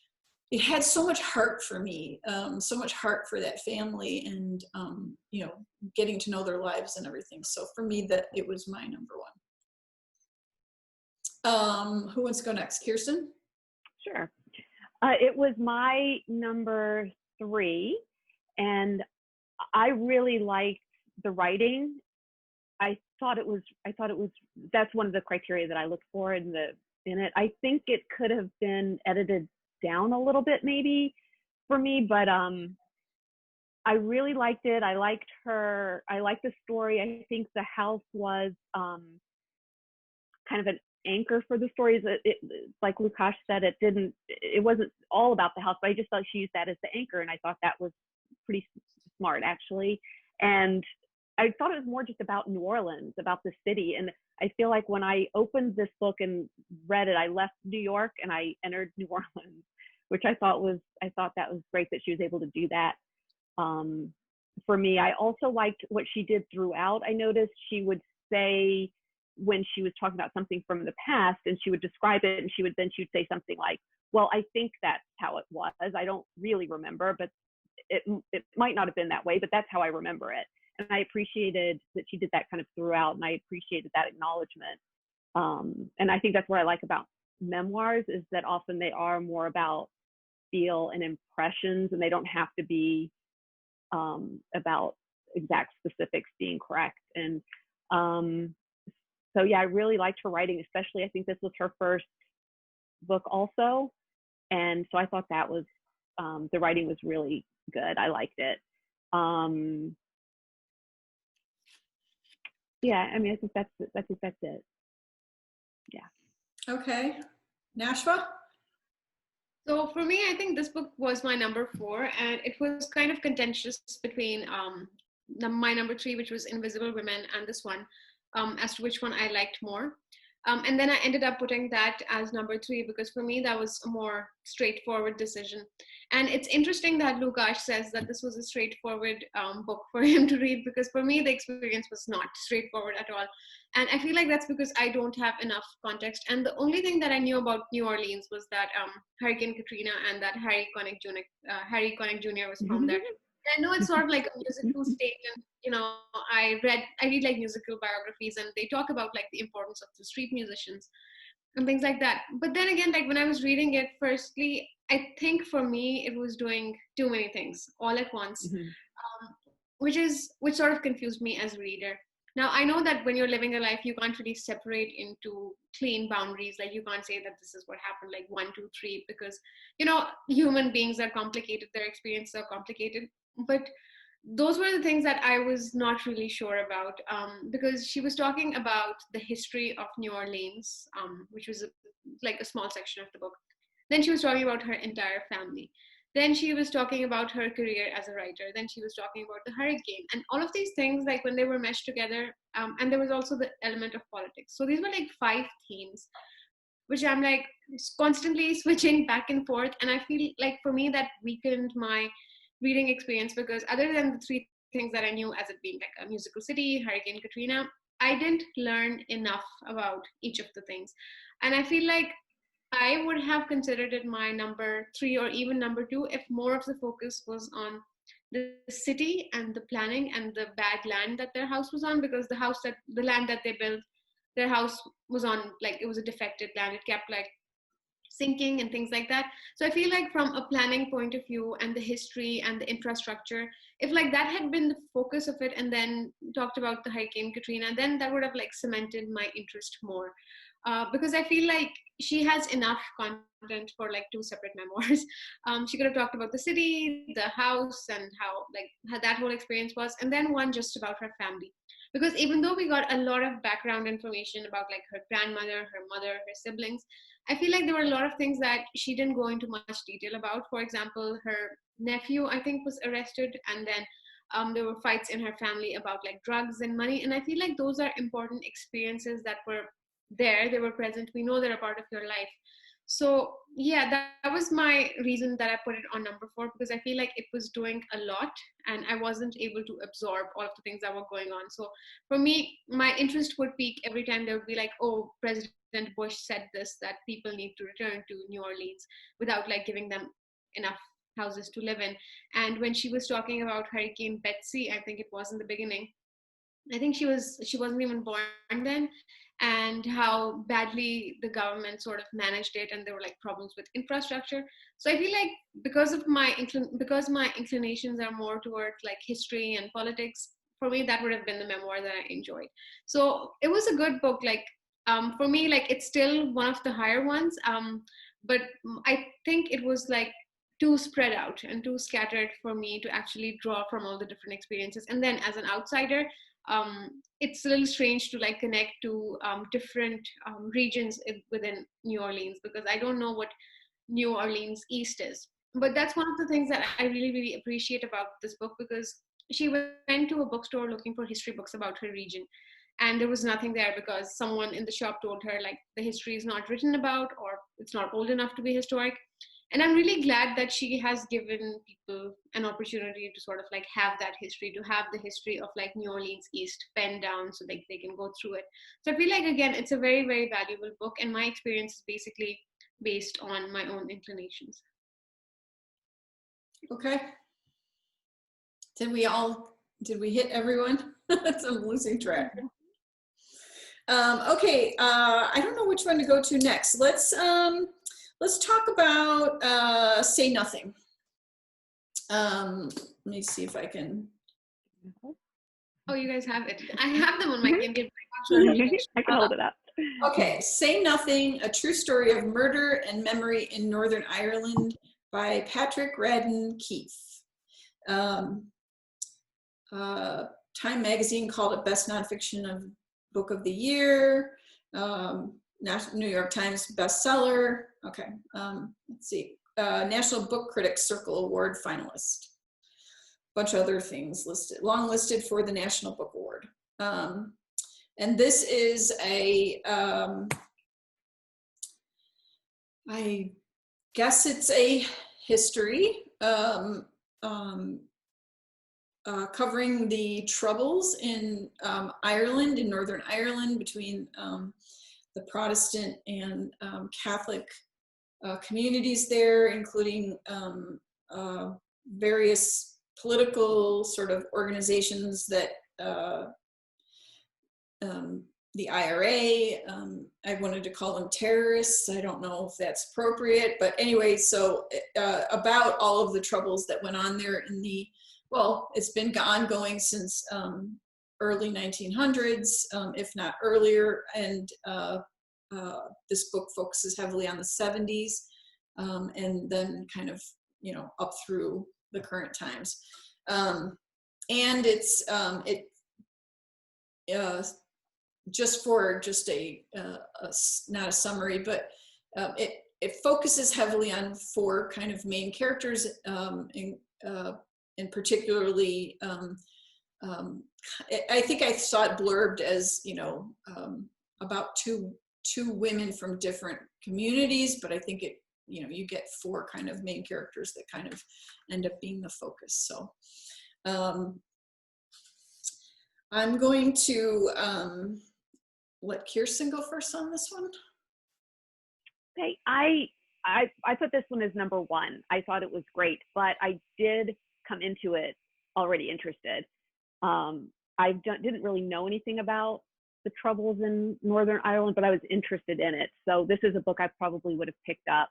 it had so much heart for me, so much heart for that family, and you know, getting to know their lives and everything. So for me, that it was my number one. Who wants to go next? Kirsten? Sure. It was my number 3, and I really liked the writing. I thought it was, that's one of the criteria that I looked for in it. I think it could have been edited down a little bit maybe for me, but I really liked it. I liked her. I liked the story. I think the house was kind of an anchor for the stories. Like Lukash said, it wasn't all about the house, but I just thought she used that as the anchor, and I thought that was pretty smart, actually. And I thought it was more just about New Orleans, about the city. And I feel like when I opened this book and read it, I left New York and I entered New Orleans, which I thought that was great that she was able to do that. For me, I also liked what she did throughout. I noticed she would say, when she was talking about something from the past, and she would describe it, and she would say something like, well, I think that's how it was. I don't really remember, but it might not have been that way, but that's how I remember it. And I appreciated that she did that kind of throughout, and I appreciated that acknowledgement. And I think that's what I like about memoirs, is that often they are more about feel and impressions, and they don't have to be about exact specifics being correct. And so yeah, I really liked her writing, especially I think this was her first book also. And so I thought that was, the writing was really good. I liked it. Yeah, I mean, I think that's it. Yeah. Okay. Nashwa? So for me, I think this book was my number 4, and it was kind of contentious between my number 3, which was Invisible Women, and this one, as to which one I liked more. And then I ended up putting that as number 3, because for me, that was a more straightforward decision. And it's interesting that Lukash says that this was a straightforward book for him to read, because for me, the experience was not straightforward at all. And I feel like that's because I don't have enough context. And the only thing that I knew about New Orleans was that Hurricane Katrina, and that Harry Connick Jr. was from there. I know it's sort of like a musical state, and you know, I read like musical biographies, and they talk about like the importance of the street musicians and things like that. But then again, like when I was reading it, firstly, I think for me it was doing too many things all at once, which sort of confused me as a reader. Now, I know that when you're living a life, you can't really separate into clean boundaries. Like, you can't say that this is what happened, like 1, 2, 3, because, human beings are complicated, their experiences are complicated. But those were the things that I was not really sure about, because she was talking about the history of New Orleans, which was like a small section of the book. Then she was talking about her entire family. Then she was talking about her career as a writer. Then she was talking about the hurricane. And all of these things, like when they were meshed together, and there was also the element of politics. So these were like 5 themes, which I'm like constantly switching back and forth. And I feel like for me that weakened my reading experience, because other than the 3 things that I knew as it being like a musical city, Hurricane Katrina, I didn't learn enough about each of the things. And I feel like I would have considered it my number 3 or even number 2 if more of the focus was on the city and the planning and the bad land that their house was on, because the land that they built, their house was on, like, it was a defected land. It kept like sinking and things like that. So I feel like from a planning point of view and the history and the infrastructure, if like that had been the focus of it and then talked about the Hurricane Katrina, then that would have like cemented my interest more. Because I feel like she has enough content for like 2 separate memoirs. She could have talked about the city, the house, and how that whole experience was, and then one just about her family. Because even though we got a lot of background information about like her grandmother, her mother, her siblings, I feel like there were a lot of things that she didn't go into much detail about. For example, her nephew, I think, was arrested, and then there were fights in her family about like drugs and money. And I feel like those are important experiences that were there, they were present, we know they're a part of your life. So yeah, that was my reason that I put it on number 4, because I feel like it was doing a lot and I wasn't able to absorb all of the things that were going on. So for me, my interest would peak every time there would be like, oh, President Bush said this, that people need to return to New Orleans, without like giving them enough houses to live in. And when she was talking about Hurricane Betsy, I think it was in the beginning, I think she wasn't even born then, and how badly the government sort of managed it, and there were like problems with infrastructure. So I feel like because my inclinations are more towards like history and politics, for me that would have been the memoir that I enjoyed. So it was a good book. Like for me, like it's still one of the higher ones, but I think it was like too spread out and too scattered for me to actually draw from all the different experiences. And then as an outsider, it's a little strange to like connect to different regions within New Orleans, because I don't know what New Orleans East is. But that's one of the things that I really, really appreciate about this book, because she went to a bookstore looking for history books about her region, and there was nothing there because someone in the shop told her like the history is not written about, or it's not old enough to be historic. And I'm really glad that she has given people an opportunity to sort of like have that history, to have the history of like New Orleans East penned down so they can go through it. So I feel like, again, it's a very, very valuable book, and my experience is basically based on my own inclinations. Okay. Did we hit everyone? I'm losing track. Okay, I don't know which one to go to next. Let's talk about Say Nothing. Let me see if I can. Oh, you guys have it. I have them on my Kindle. I can hold it up. Okay, Say Nothing, A True Story of Murder and Memory in Northern Ireland by Patrick Radden Keefe. Time magazine called it Best Nonfiction of Book of the Year. New York Times bestseller. Okay, let's see. National Book Critics Circle Award finalist. Bunch of other things listed, long listed for the National Book Award. And this is I guess it's a history covering the troubles in Ireland, in Northern Ireland, between the Protestant and Catholic communities there, including various political sort of organizations that the IRA, I wanted to call them terrorists. I don't know if that's appropriate, but anyway, so about all of the troubles that went on there in the, well, it's been ongoing since early 1900s, if not earlier. And this book focuses heavily on the 70s, and then kind of, up through the current times. And it's just not a summary, but it focuses heavily on 4 kind of main characters, and particularly, I think I saw it blurbed as, about two women from different communities, but I think it, you get 4 kind of main characters that kind of end up being the focus. So I'm going to let Kirsten go first on this one. Okay, I put this one as number 1. I thought it was great, but I did come into it already interested. I didn't really know anything about the Troubles in Northern Ireland, but I was interested in it. So this is a book I probably would have picked up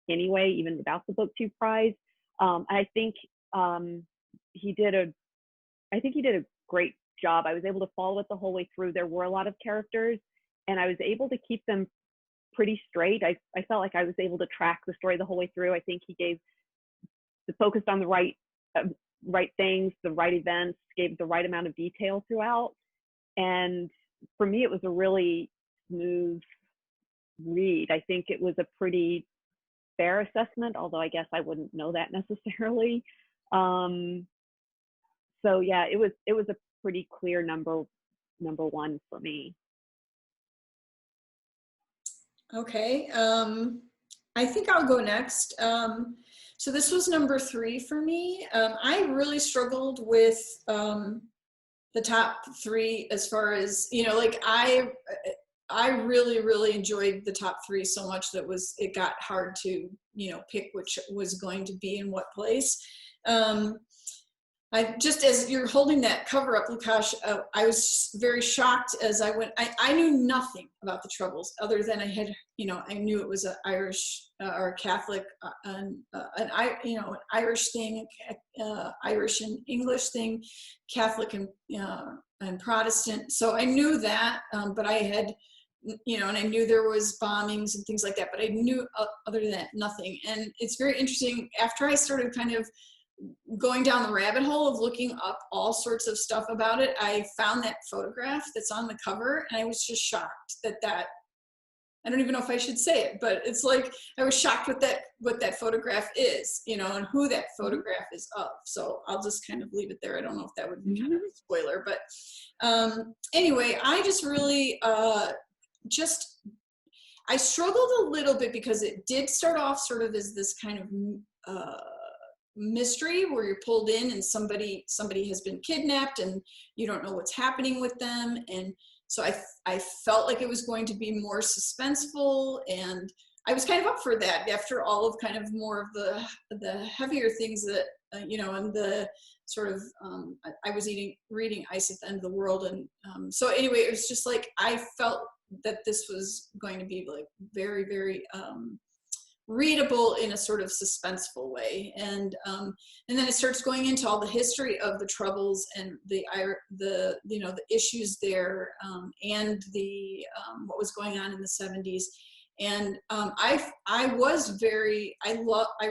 anyway, even without the Booktube Prize. I think he did a great job. I was able to follow it the whole way through. There were a lot of characters, and I was able to keep them pretty straight. I felt like I was able to track the story the whole way through. I think he focused on the right things, the right events, gave the right amount of detail throughout. And for me, it was a really smooth read. I think it was a pretty fair assessment, although I guess I wouldn't know that necessarily. So yeah, it was a pretty clear number 1 for me. Okay, I think I'll go next. So this was number 3 for me. I really struggled with the top 3 as far as, I really, really enjoyed the top 3 so much that it got hard to, pick which was going to be in what place. As you're holding that cover up, Lukash, I was very shocked as I went. I knew nothing about the Troubles other than I knew it was an Irish or a Catholic, an Irish thing, Irish and English thing, Catholic and Protestant. So I knew that, but I had, and I knew there was bombings and things like that, but I knew other than that, nothing. And it's very interesting. After I started kind of going down the rabbit hole of looking up all sorts of stuff about it, I found that photograph that's on the cover, and I was just shocked that I don't even know if I should say it, but it's like I was shocked what that photograph is, and who that photograph is of. So I'll just kind of leave it there. I don't know if that would be kind of a spoiler, but anyway, I just really I struggled a little bit because it did start off sort of as this kind of mystery where you're pulled in and somebody has been kidnapped and you don't know what's happening with them. And so I felt like it was going to be more suspenseful, and I was kind of up for that after all of kind of more of the heavier things that, and the sort of, I was reading Ice at the End of the World. And so anyway, it was just like, I felt that this was going to be like very, very, readable in a sort of suspenseful way, and then it starts going into all the history of the Troubles and the issues there, and what was going on in the 70s, and I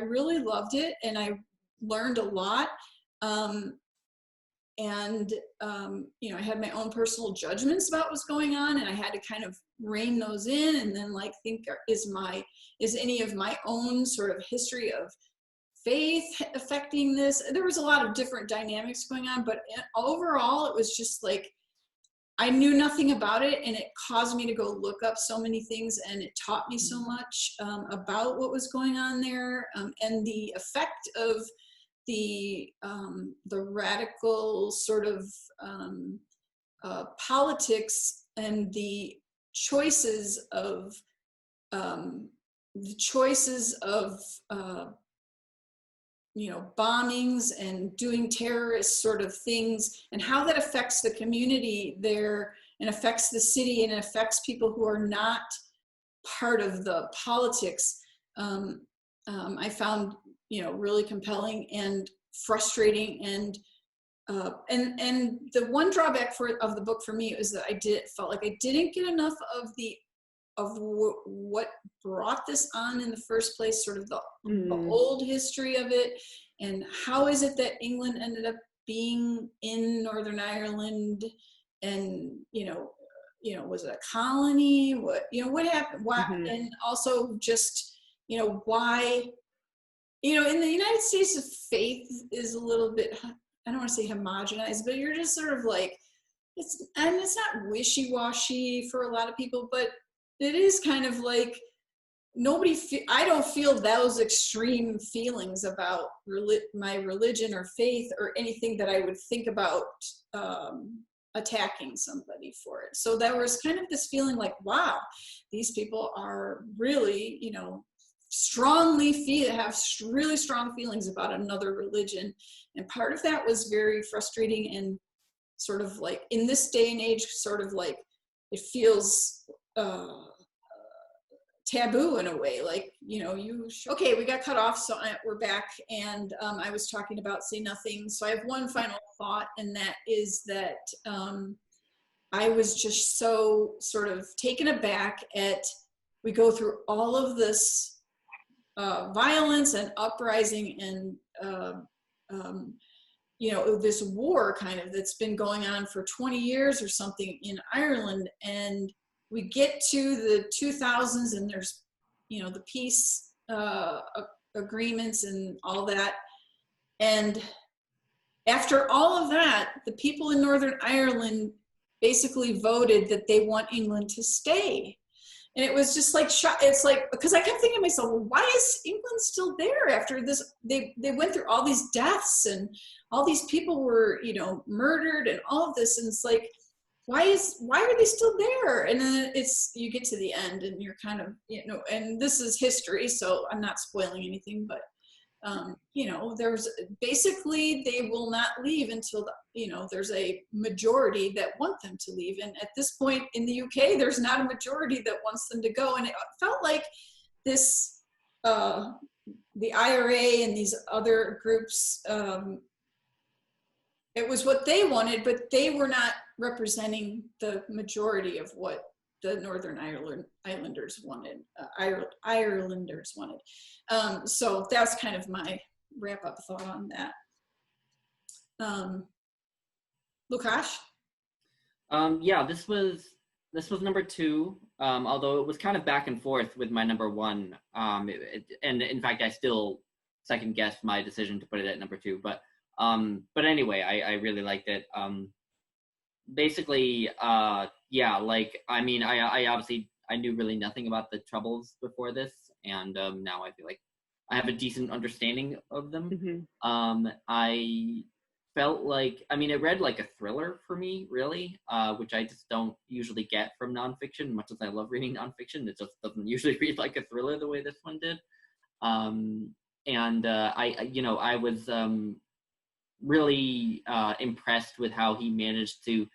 really loved it, and I learned a lot, and I had my own personal judgments about what's going on, and I had to kind of rein those in, and then like think, is any of my own sort of history of faith affecting this? There was a lot of different dynamics going on, but overall it was just like I knew nothing about it, and it caused me to go look up so many things, and it taught me so much about what was going on there, and the effect of the radical sort of politics and the choices of bombings and doing terrorist sort of things, and how that affects the community there and affects the city and affects people who are not part of the politics. I found really compelling and frustrating, and and the one drawback of the book for me is that felt like I didn't get enough of what brought this on in the first place, sort of the old history of it, and how is it that England ended up being in Northern Ireland, and was it a colony? What happened? Why? And also just why? In the United States, faith is a little bit, I don't want to say homogenized, but you're just sort of like, it's not wishy-washy for a lot of people, but it is kind of like I don't feel those extreme feelings about my religion or faith or anything that I would think about attacking somebody for it. So there was kind of this feeling like, wow, these people are really, have really strong feelings about another religion. And part of that was very frustrating, and sort of like in this day and age, sort of like it feels taboo in a way, like okay, we got cut off, so we're back, and I was talking about Say Nothing. So I have one final thought, and that is that I was just so sort of taken aback at, we go through all of this violence and uprising and this war kind of that's been going on for 20 years or something in Ireland, and we get to the 2000s, and there's the peace agreements and all that, and after all of that, the people in Northern Ireland basically voted that they want England to stay. And it was just like, it's like, because I kept thinking to myself, well, why is England still there after this? They went through all these deaths, and all these people were, murdered, and all of this. And it's like, why are they still there? And then you get to the end, and you're kind of, and this is history, so I'm not spoiling anything, but there's basically, they will not leave until there's a majority that want them to leave. And at this point in the UK, there's not a majority that wants them to go. And it felt like this, the IRA and these other groups, it was what they wanted, but they were not representing the majority of what the Northern Irelanders wanted. Irelanders wanted. So that's kind of my wrap-up thought on that. Lukash? Yeah, this was number 2. Although it was kind of back and forth with my number 1. And in fact, I still second guessed my decision to put it at number 2. But anyway, I really liked it. Basically, yeah, like, I mean, I obviously, I knew really nothing about the Troubles before this, and now I feel like I have a decent understanding of them. I felt like, I mean, it read like a thriller for me, really, which I just don't usually get from nonfiction. Much as I love reading nonfiction, it just doesn't usually read like a thriller the way this one did. And I was really impressed with how he managed to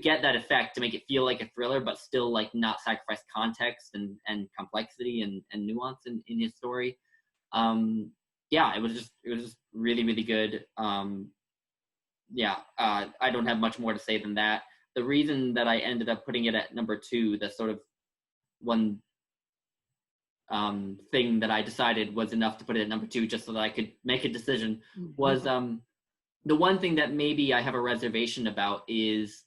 get that effect, to make it feel like a thriller, but still like not sacrifice context and complexity and nuance in his story. Yeah, it was just really, really good. Yeah, I don't have much more to say than that. The reason that I ended up putting it at number 2, the sort of one thing that I decided was enough to put it at number 2, just so that I could make a decision, was the one thing that maybe I have a reservation about is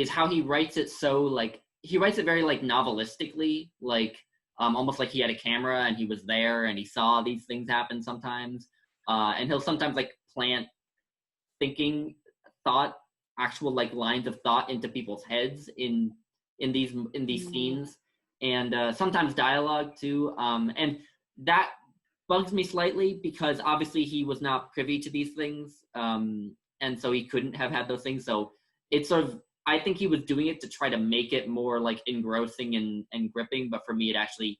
how he writes it. So like, he writes it very like novelistically, like almost like he had a camera and he was there and he saw these things happen sometimes. And he'll sometimes like plant actual like lines of thought into people's heads in these scenes, and sometimes dialogue too. And that bugs me slightly, because obviously he was not privy to these things, and so he couldn't have had those things. So it's sort of, I think he was doing it to try to make it more like engrossing and gripping, but for me it actually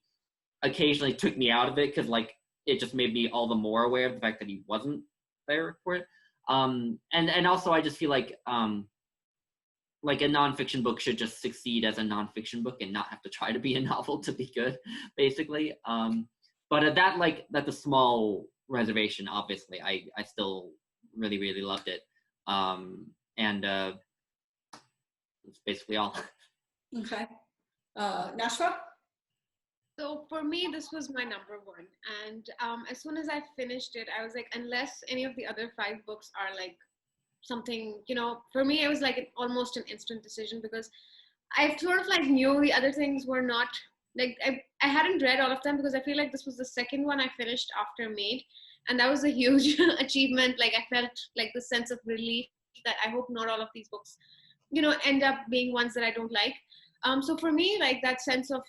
occasionally took me out of it, because like it just made me all the more aware of the fact that he wasn't there for it. And also I just feel like a nonfiction book should just succeed as a nonfiction book and not have to try to be a novel to be good, basically. But that's a small reservation. Obviously, I still really, really loved it. And that's basically all. Okay. Nashwa? So for me, this was my number one. And as soon as I finished it, I was like, unless any of the other 5 books are like something, for me, it was like almost an instant decision, because I sort of like knew the other things were not, like, I hadn't read all of them, because I feel like this was the second one I finished after Maid. And that was a huge achievement. Like, I felt like the sense of relief that I hope not all of these books, end up being ones that I don't like. So for me, like, that sense of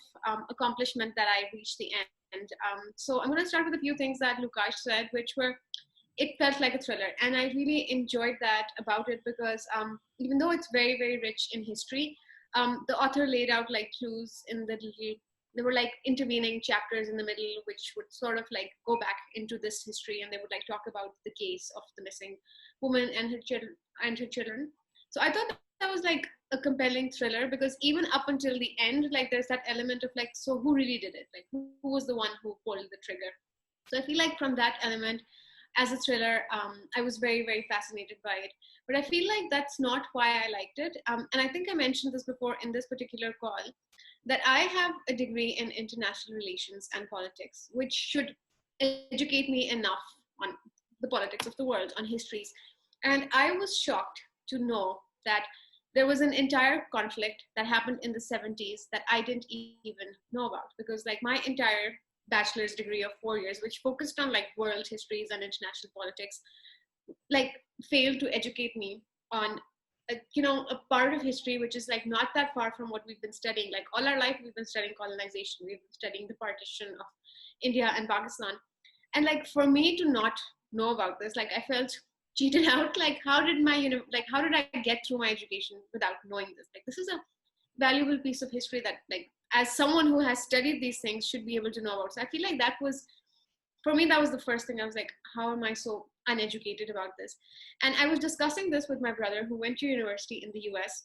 accomplishment that I reached the end. So I'm going to start with a few things that Lukash said, which were, it felt like a thriller. And I really enjoyed that about it, because even though it's very, very rich in history, the author laid out like clues in the little, there were like intervening chapters in the middle, which would sort of like go back into this history, and they would like talk about the case of the missing woman and her children. So I thought that was like a compelling thriller, because even up until the end, like, there's that element of like, so who really did it? Like, who was the one who pulled the trigger? So I feel like from that element, as a thriller, I was very, very fascinated by it. But I feel like that's not why I liked it. And I think I mentioned this before in this particular call, that I have a degree in international relations and politics, which should educate me enough on the politics of the world, on histories. And I was shocked to know that there was an entire conflict that happened in the 70s that I didn't even know about, because like my entire bachelor's degree of 4 years, which focused on like world histories and international politics, like failed to educate me on a part of history which is like not that far from what we've been studying. Like, all our life we've been studying colonization, we've been studying the partition of India and Pakistan, and like, for me to not know about this, like, I felt cheated out. Like, how did I get through my education without knowing this? Like, this is a valuable piece of history that, like, as someone who has studied these things, should be able to know about. So I feel like that was, for me, that was the first thing. I was like, how am I so uneducated about this? And I was discussing this with my brother, who went to university in the US.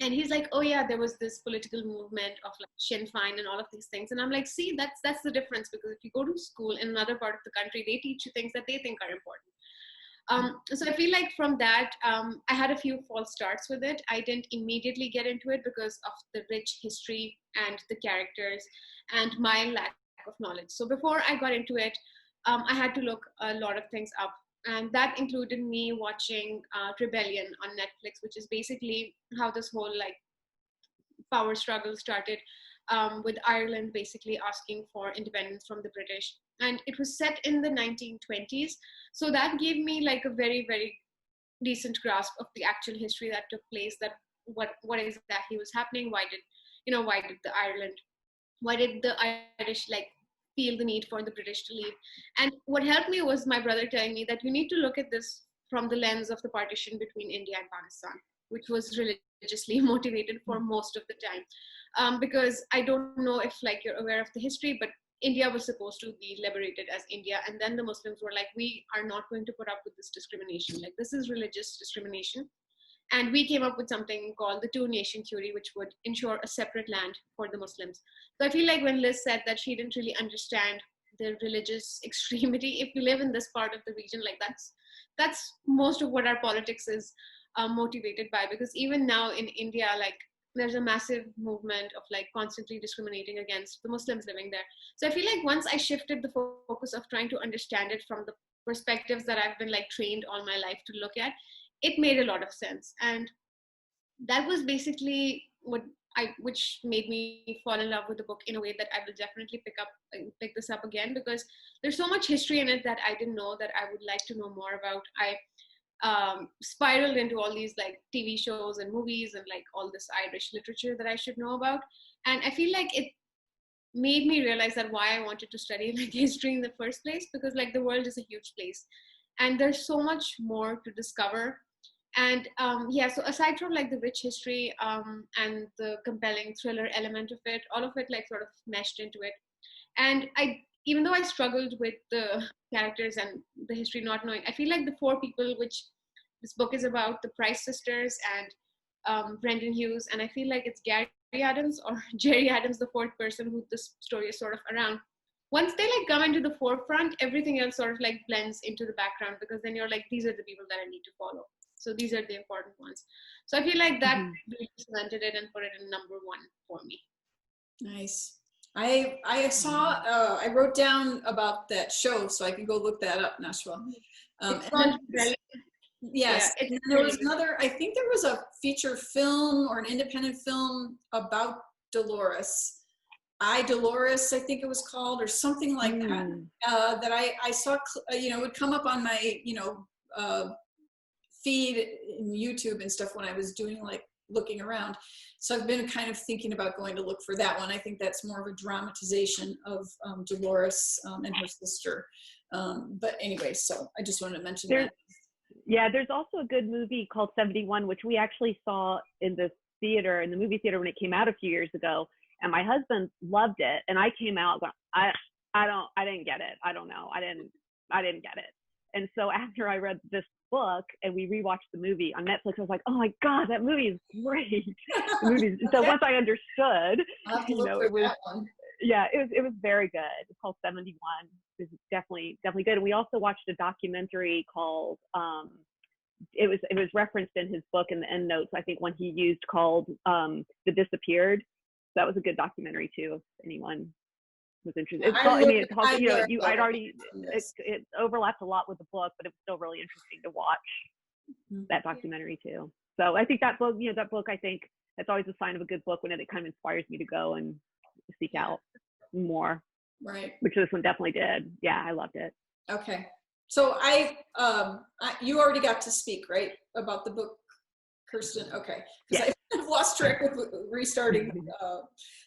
And he's like, oh yeah, there was this political movement of like Sinn Féin and all of these things. And I'm like, see, that's the difference, because if you go to school in another part of the country, they teach you things that they think are important. So I feel like from that, I had a few false starts with it. I didn't immediately get into it because of the rich history and the characters and my lack of knowledge. So before I got into it, I had to look a lot of things up. And that included me watching Rebellion on Netflix, which is basically how this whole like power struggle started, with Ireland basically asking for independence from the British. And it was set in the 1920s. So that gave me like a very, very decent grasp of the actual history that took place, that what exactly was happening. Why did the Irish like feel the need for the British to leave? And what helped me was my brother telling me that you need to look at this from the lens of the partition between India and Pakistan, which was religiously motivated for most of the time. Because I don't know if like you're aware of the history, but India was supposed to be liberated as India. And then the Muslims were like, we are not going to put up with this discrimination. Like, this is religious discrimination. And we came up with something called the two-nation theory, which would ensure a separate land for the Muslims. So I feel like when Liz said that she didn't really understand the religious extremity, if you live in this part of the region, like that's most of what our politics is motivated by. Because even now in India, like, there's a massive movement of like constantly discriminating against the Muslims living there. So I feel like once I shifted the focus of trying to understand it from the perspectives that I've been like trained all my life to look at, it made a lot of sense. And that was basically which made me fall in love with the book in a way that I will definitely pick this up again, because there's so much history in it that I didn't know that I would like to know more about. I spiraled into all these like TV shows and movies and like all this Irish literature that I should know about. And I feel like it made me realize that why I wanted to study like history in the first place, because like the world is a huge place and there's so much more to discover. And so aside from like the rich history and the compelling thriller element of it, all of it like sort of meshed into it. And even though I struggled with the characters and the history not knowing, I feel like the four people which this book is about, the Price sisters and Brendan Hughes, and I feel like it's Gary Adams or Jerry Adams, the fourth person who this story is sort of around. Once they like come into the forefront, everything else sort of like blends into the background, because then you're like, these are the people that I need to follow. So these are the important ones. So I feel like that Mhm. really cemented it and put it in number one for me. Nice. I saw, I wrote down about that show, so I can go look that up, Nashua. It's And called then, yes, it's and then there was really another, I think there was a feature film or an independent film about Dolores. Dolores, I think it was called, or something like that. Mm. That I saw, would come up on my, feed in YouTube and stuff when I was doing like looking around. So I've been kind of thinking about going to look for that one. I think that's more of a dramatization of Dolores and her sister. But anyway, so I just wanted to mention that. Yeah, there's also a good movie called 71, which we actually saw in the movie theater when it came out a few years ago. And my husband loved it. And I came out going, I didn't get it. I don't know. I didn't get it. And so after I read this book and we rewatched the movie on Netflix, I was like, oh my God, that movie is great. So once I understood, I'll have to look for that one. Yeah, it was very good. It's called 71. It's definitely good. And we also watched a documentary called it was referenced in his book in the end notes, I think, one he used, called The Disappeared. That was a good documentary too, if anyone was interested. It's called, it's also, it overlapped a lot with the book, but it was still really interesting to watch that documentary too. So I think that book, I think that's always a sign of a good book, when it kind of inspires me to go and seek out more. Right. Which this one definitely did. Yeah, I loved it. Okay. So you already got to speak, right, about the book, Kirsten? Okay. Because I've lost track with restarting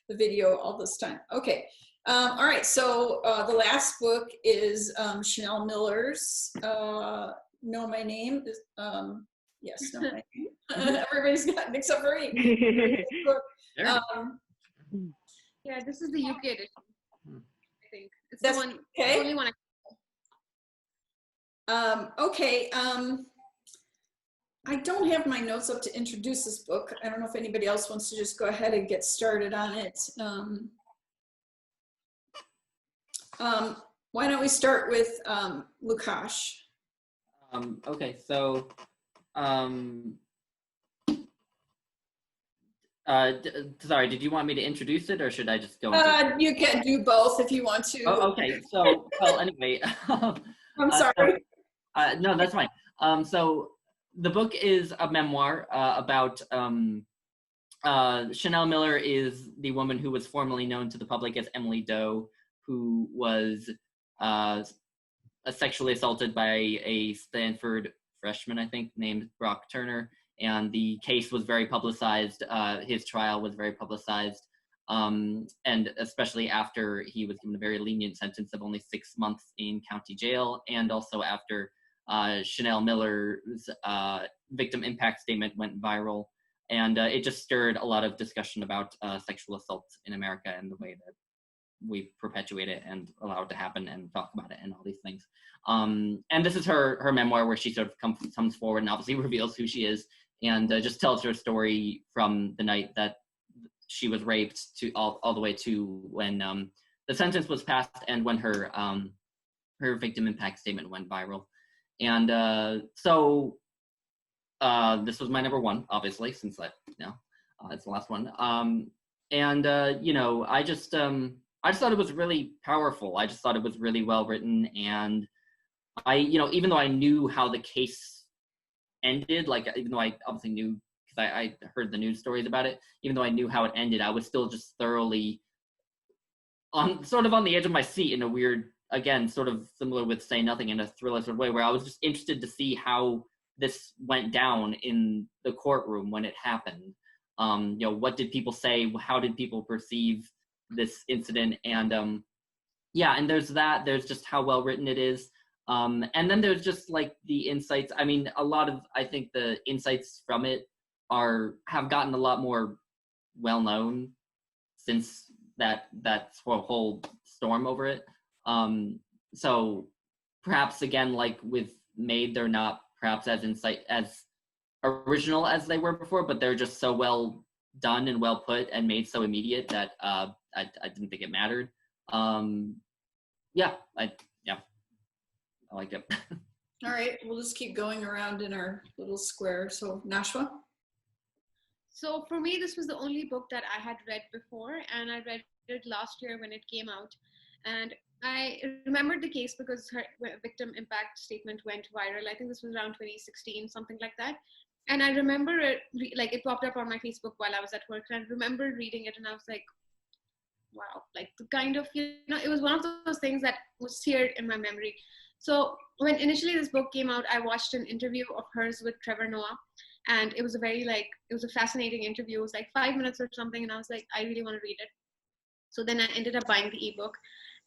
the video all this time. Okay. All right. So the last book is Chanel Miller's Know My Name. Yes, Know My Name. Everybody's got mixed up for me. Yeah, this is the UK edition. I think it's That's the one. okay. The only one. Okay. I don't have my notes up to introduce this book. I don't know if anybody else wants to just go ahead and get started on it. Why don't we start with Lukash? Okay, so sorry, did you want me to introduce it, or should I just go into You can do both if you want to. Oh, okay, so, well, anyway. I'm sorry. No, that's fine. So the book is a memoir about Chanel Miller is the woman who was formerly known to the public as Emily Doe, who was sexually assaulted by a Stanford freshman, I think, named Brock Turner. And the case was very publicized. His trial was very publicized. And especially after he was given a very lenient sentence of only 6 months in county jail, and also after Chanel Miller's victim impact statement went viral. And it just stirred a lot of discussion about sexual assault in America and the way that we perpetuate it and allow it to happen and talk about it and all these things. And this is her memoir, where she sort of comes forward and obviously reveals who she is, and just tells her story from the night that she was raped to all the way to when the sentence was passed and when her victim impact statement went viral. And so this was my number one, obviously, since it's the last one. I just thought it was really powerful. I just thought it was really well written, and even though I knew how the case ended, like, even though I obviously knew, because I heard the news stories about it, even though I knew how it ended, I was still just thoroughly on the edge of my seat in a weird, again, sort of similar with Say Nothing, in a thriller sort of way, where I was just interested to see how this went down in the courtroom when it happened. What did people say? How did people perceive this incident? And and there's that. There's just how well written it is. And then there's just like the insights. I mean, I think the insights from it have gotten a lot more well known since that whole storm over it. So perhaps, again, like with Made, they're not perhaps as original as they were before, but they're just so well done and well put and made so immediate that I didn't think it mattered. I liked it. All right, we'll just keep going around in our little square. So Nashwa? So for me, this was the only book that I had read before, and I read it last year when it came out. And I remembered the case because her victim impact statement went viral. I think this was around 2016, something like that. And I remember it, like it popped up on my Facebook while I was at work, and I remember reading it, and I was like, wow, like the kind of, it was one of those things that was seared in my memory. So when initially this book came out, I watched an interview of hers with Trevor Noah, and it was it was a fascinating interview. It was like 5 minutes or something, and I was like, I really want to read it. So then I ended up buying the ebook.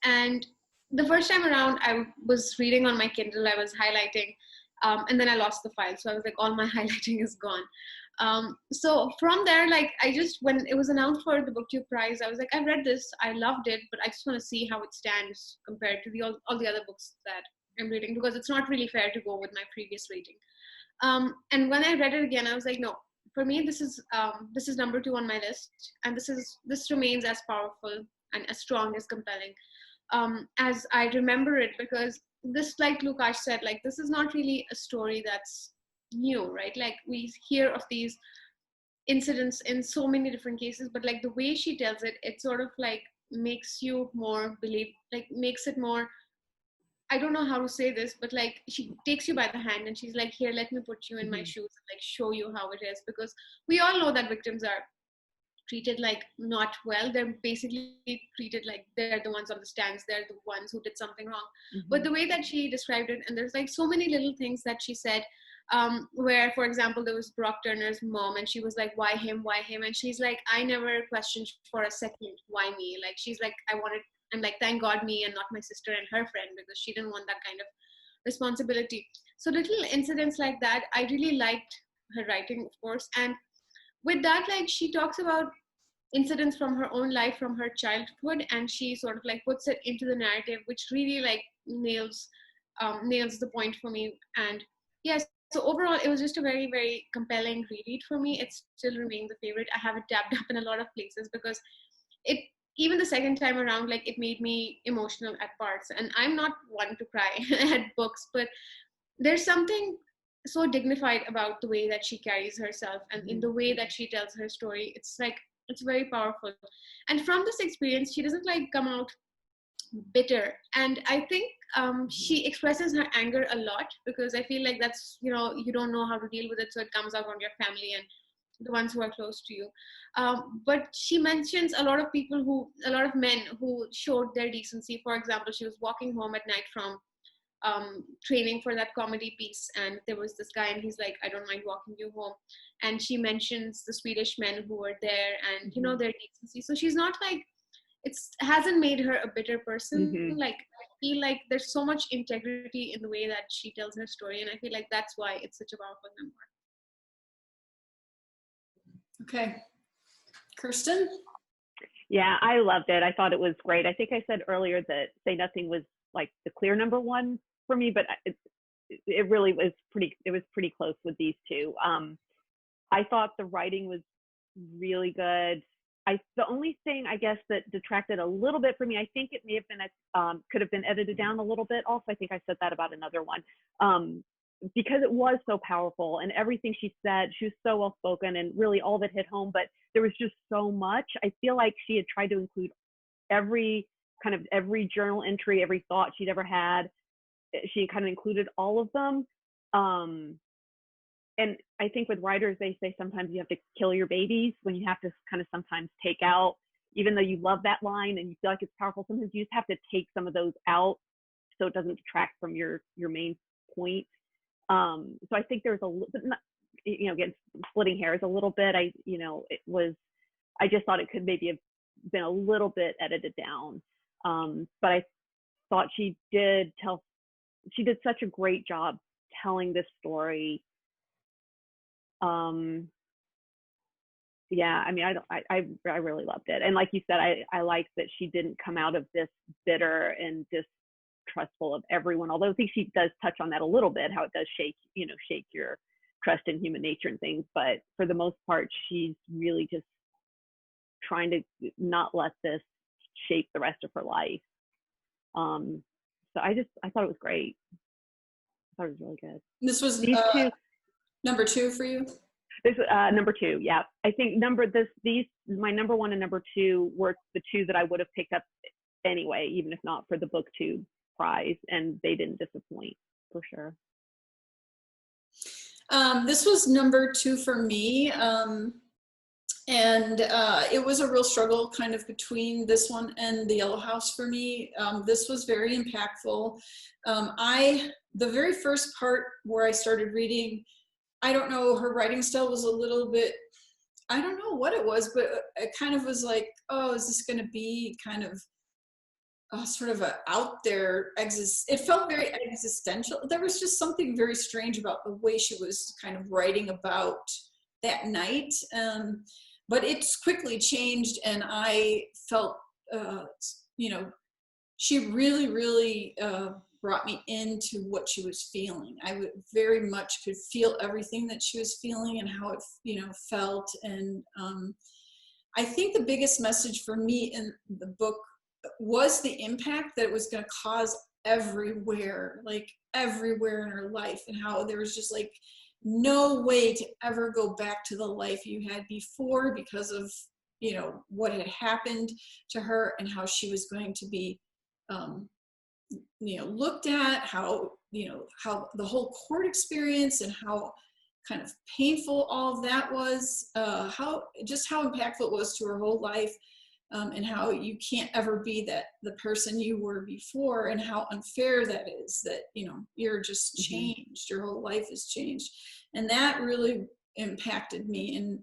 And the first time around, I was reading on my Kindle, I was highlighting, and then I lost the file. So I was like, all my highlighting is gone. So from there, like when it was announced for the Booktube prize, I was like, I read this, I loved it, but I just want to see how it stands compared to all the other books that I'm reading, because it's not really fair to go with my previous rating. And when I read it again, I was like, no, for me, this is number 2 on my list, and this remains as powerful and as strong, as compelling as I remember it, because this, like Lukash said, like this is not really a story that's new, right? Like we hear of these incidents in so many different cases, but like the way she tells it, it sort of like makes you more believe, like makes it more, I don't know how to say this, but like she takes you by the hand and she's like, here, let me put you in my shoes and like show you how it is, because we all know that victims are treated like not well. They're basically treated like they're the ones on the stands, they're the ones who did something wrong. But the way that she described it, and there's like so many little things that she said, where for example there was Brock Turner's mom, and she was like, why him, and she's like, I never questioned for a second why me. Like she's like, I'm like, thank God me and not my sister and her friend, because she didn't want that kind of responsibility. So little incidents like that, I really liked her writing, of course. And with that, like she talks about incidents from her own life, from her childhood, and she sort of like puts it into the narrative, which really like nails the point for me. And yes, so overall it was just a very, very compelling reread for me. It still remains a favorite. I have it tabbed up in a lot of places because it, even the second time around, like it made me emotional at parts. And I'm not one to cry at books, but there's something so dignified about the way that she carries herself and in the way that she tells her story. It's like, it's very powerful. And from this experience, she doesn't like come out bitter. And I think she expresses her anger a lot, because I feel like that's, you don't know how to deal with it, so it comes out on your family and the ones who are close to you. But she mentions a lot of men who showed their decency. For example, she was walking home at night from training for that comedy piece, and there was this guy and he's like, I don't mind walking you home. And she mentions the Swedish men who were there and their decency. So she's not like, it hasn't made her a bitter person. Like I feel like there's so much integrity in the way that she tells her story, and I feel like that's why it's such a powerful memoir. Okay, Kirsten? Yeah, I loved it. I thought it was great. I think I said earlier that Say Nothing was like the clear number 1 for me, but it really was pretty close with these two. I thought the writing was really good. The only thing I guess that detracted a little bit for me, I think it may have been could have been edited down a little bit. Also, I think I said that about another one, because it was so powerful and everything she said. She was so well spoken and really all of it hit home. But there was just so much. I feel like she had tried to include every journal entry, every thought she'd ever had. She kind of included all of them. And I think with writers, they say sometimes you have to kill your babies, when you have to kind of sometimes take out, even though you love that line and you feel like it's powerful, sometimes you just have to take some of those out so it doesn't detract from your main point. So I think there's a little bit, again, splitting hairs a little bit. I just thought it could maybe have been a little bit edited down. But I thought she did such a great job telling this story. Yeah, I mean, I really loved it. And like you said, I like that she didn't come out of this bitter and distrustful of everyone, although I think she does touch on that a little bit, how it does shake your trust in human nature and things. But for the most part, she's really just trying to not let this shape the rest of her life. So I thought it was great. thought it was really good. This was These two, number 2 for you? this number 2, yeah. I think my number 1 and number 2 were the 2 that I would have picked up anyway, even if not for the BookTube prize, and they didn't disappoint for sure. This was number 2 for me. And it was a real struggle kind of between this one and The Yellow House for me. This was very impactful. The very first part where I started reading, I don't know, her writing style was a little bit, I don't know what it was, but it kind of was like, oh, is this going to be kind of sort of a out there, it felt very existential. There was just something very strange about the way she was kind of writing about that night. But it's quickly changed, and I felt, she really, really brought me into what she was feeling. I would very much could feel everything that she was feeling and how it, felt. And I think the biggest message for me in the book was the impact that it was going to cause everywhere in her life, and how there was just like no way to ever go back to the life you had before because of, what had happened to her, and how she was going to be, looked at, how the whole court experience and how kind of painful all of that was, how impactful it was to her whole life. And how you can't ever be the person you were before, and how unfair that is, that, you're just changed, your whole life has changed. And that really impacted me.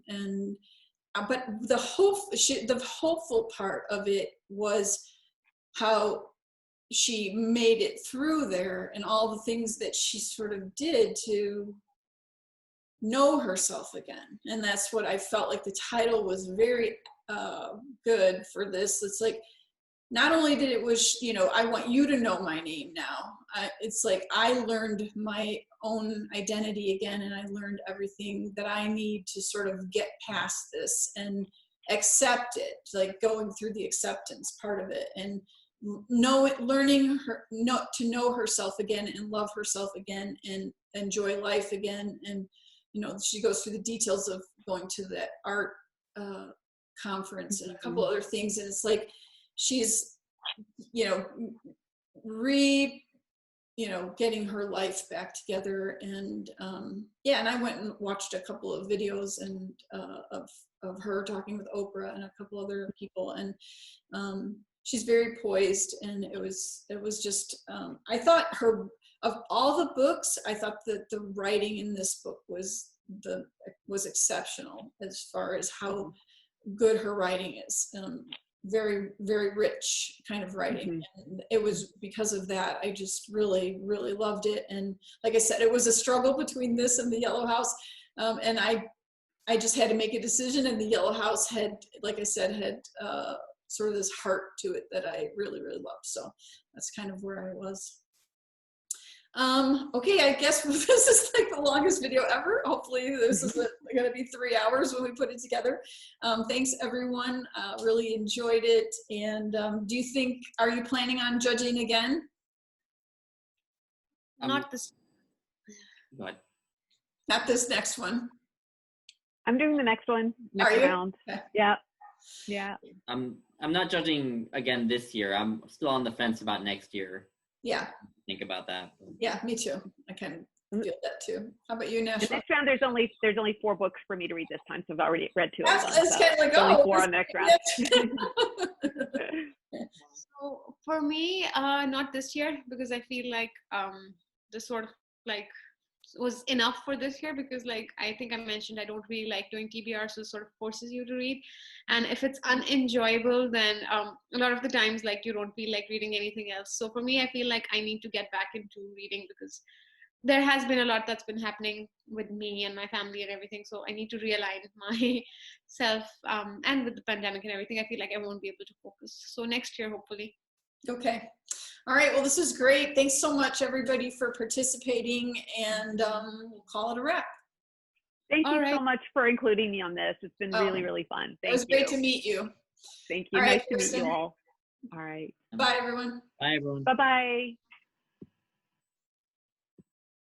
But the hopeful part of it was how she made it through there, and all the things that she sort of did to know herself again. And that's what I felt like the title was very good for this. It's like, not only did it was, I want you to know my name now. It's like I learned my own identity again, and I learned everything that I need to sort of get past this and accept it, like going through the acceptance part of it, and learning to know herself again and love herself again and enjoy life again. And, she goes through the details of going to the art conference and a couple other things, and it's like she's getting her life back together. And and I went and watched a couple of videos and of her talking with Oprah and a couple other people, and she's very poised, and it was just I thought of all the books, I thought that the writing in this book was exceptional as far as how good her writing is. Very, very rich kind of writing. And it was because of that, I just really, really loved it. And like I said, it was a struggle between this and The Yellow House. And I just had to make a decision, and The Yellow House had, like I said, had sort of this heart to it that I really, really loved. So that's kind of where I was. Okay, I guess this is like the longest video ever. Hopefully this is going to be 3 hours when we put it together. Thanks everyone, really enjoyed it. And are you planning on judging again? Not this. Go ahead. Not this next one. I'm doing the next one, next round. Okay. Yeah. I'm not judging again this year. I'm still on the fence about next year. Yeah. Think about that. Yeah, me too. I kind of feel that too. How about you, Nash? The next round, there's only 4 books for me to read this time, so I've already read 2 of them. It's kind of like, only 4 on the next round. So for me, not this year, because I feel like this sort of like was enough for this year, because like I think I mentioned, I don't really like doing TBR, so it sort of forces you to read. And if it's unenjoyable, then a lot of the times like you don't feel like reading anything else. So for me, I feel like I need to get back into reading, because there has been a lot that's been happening with me and my family and everything. So I need to realign myself, and with the pandemic and everything, I feel like I won't be able to focus. So next year, hopefully. Okay. All right. Well, this is great. Thanks so much, everybody, for participating, and we'll call it a wrap. Thank you so much for including me on this. It's been really, really fun. Thank you. It was great to meet you. Thank you. Nice to meet you all. All right. Bye, everyone. Bye, everyone. Bye-bye.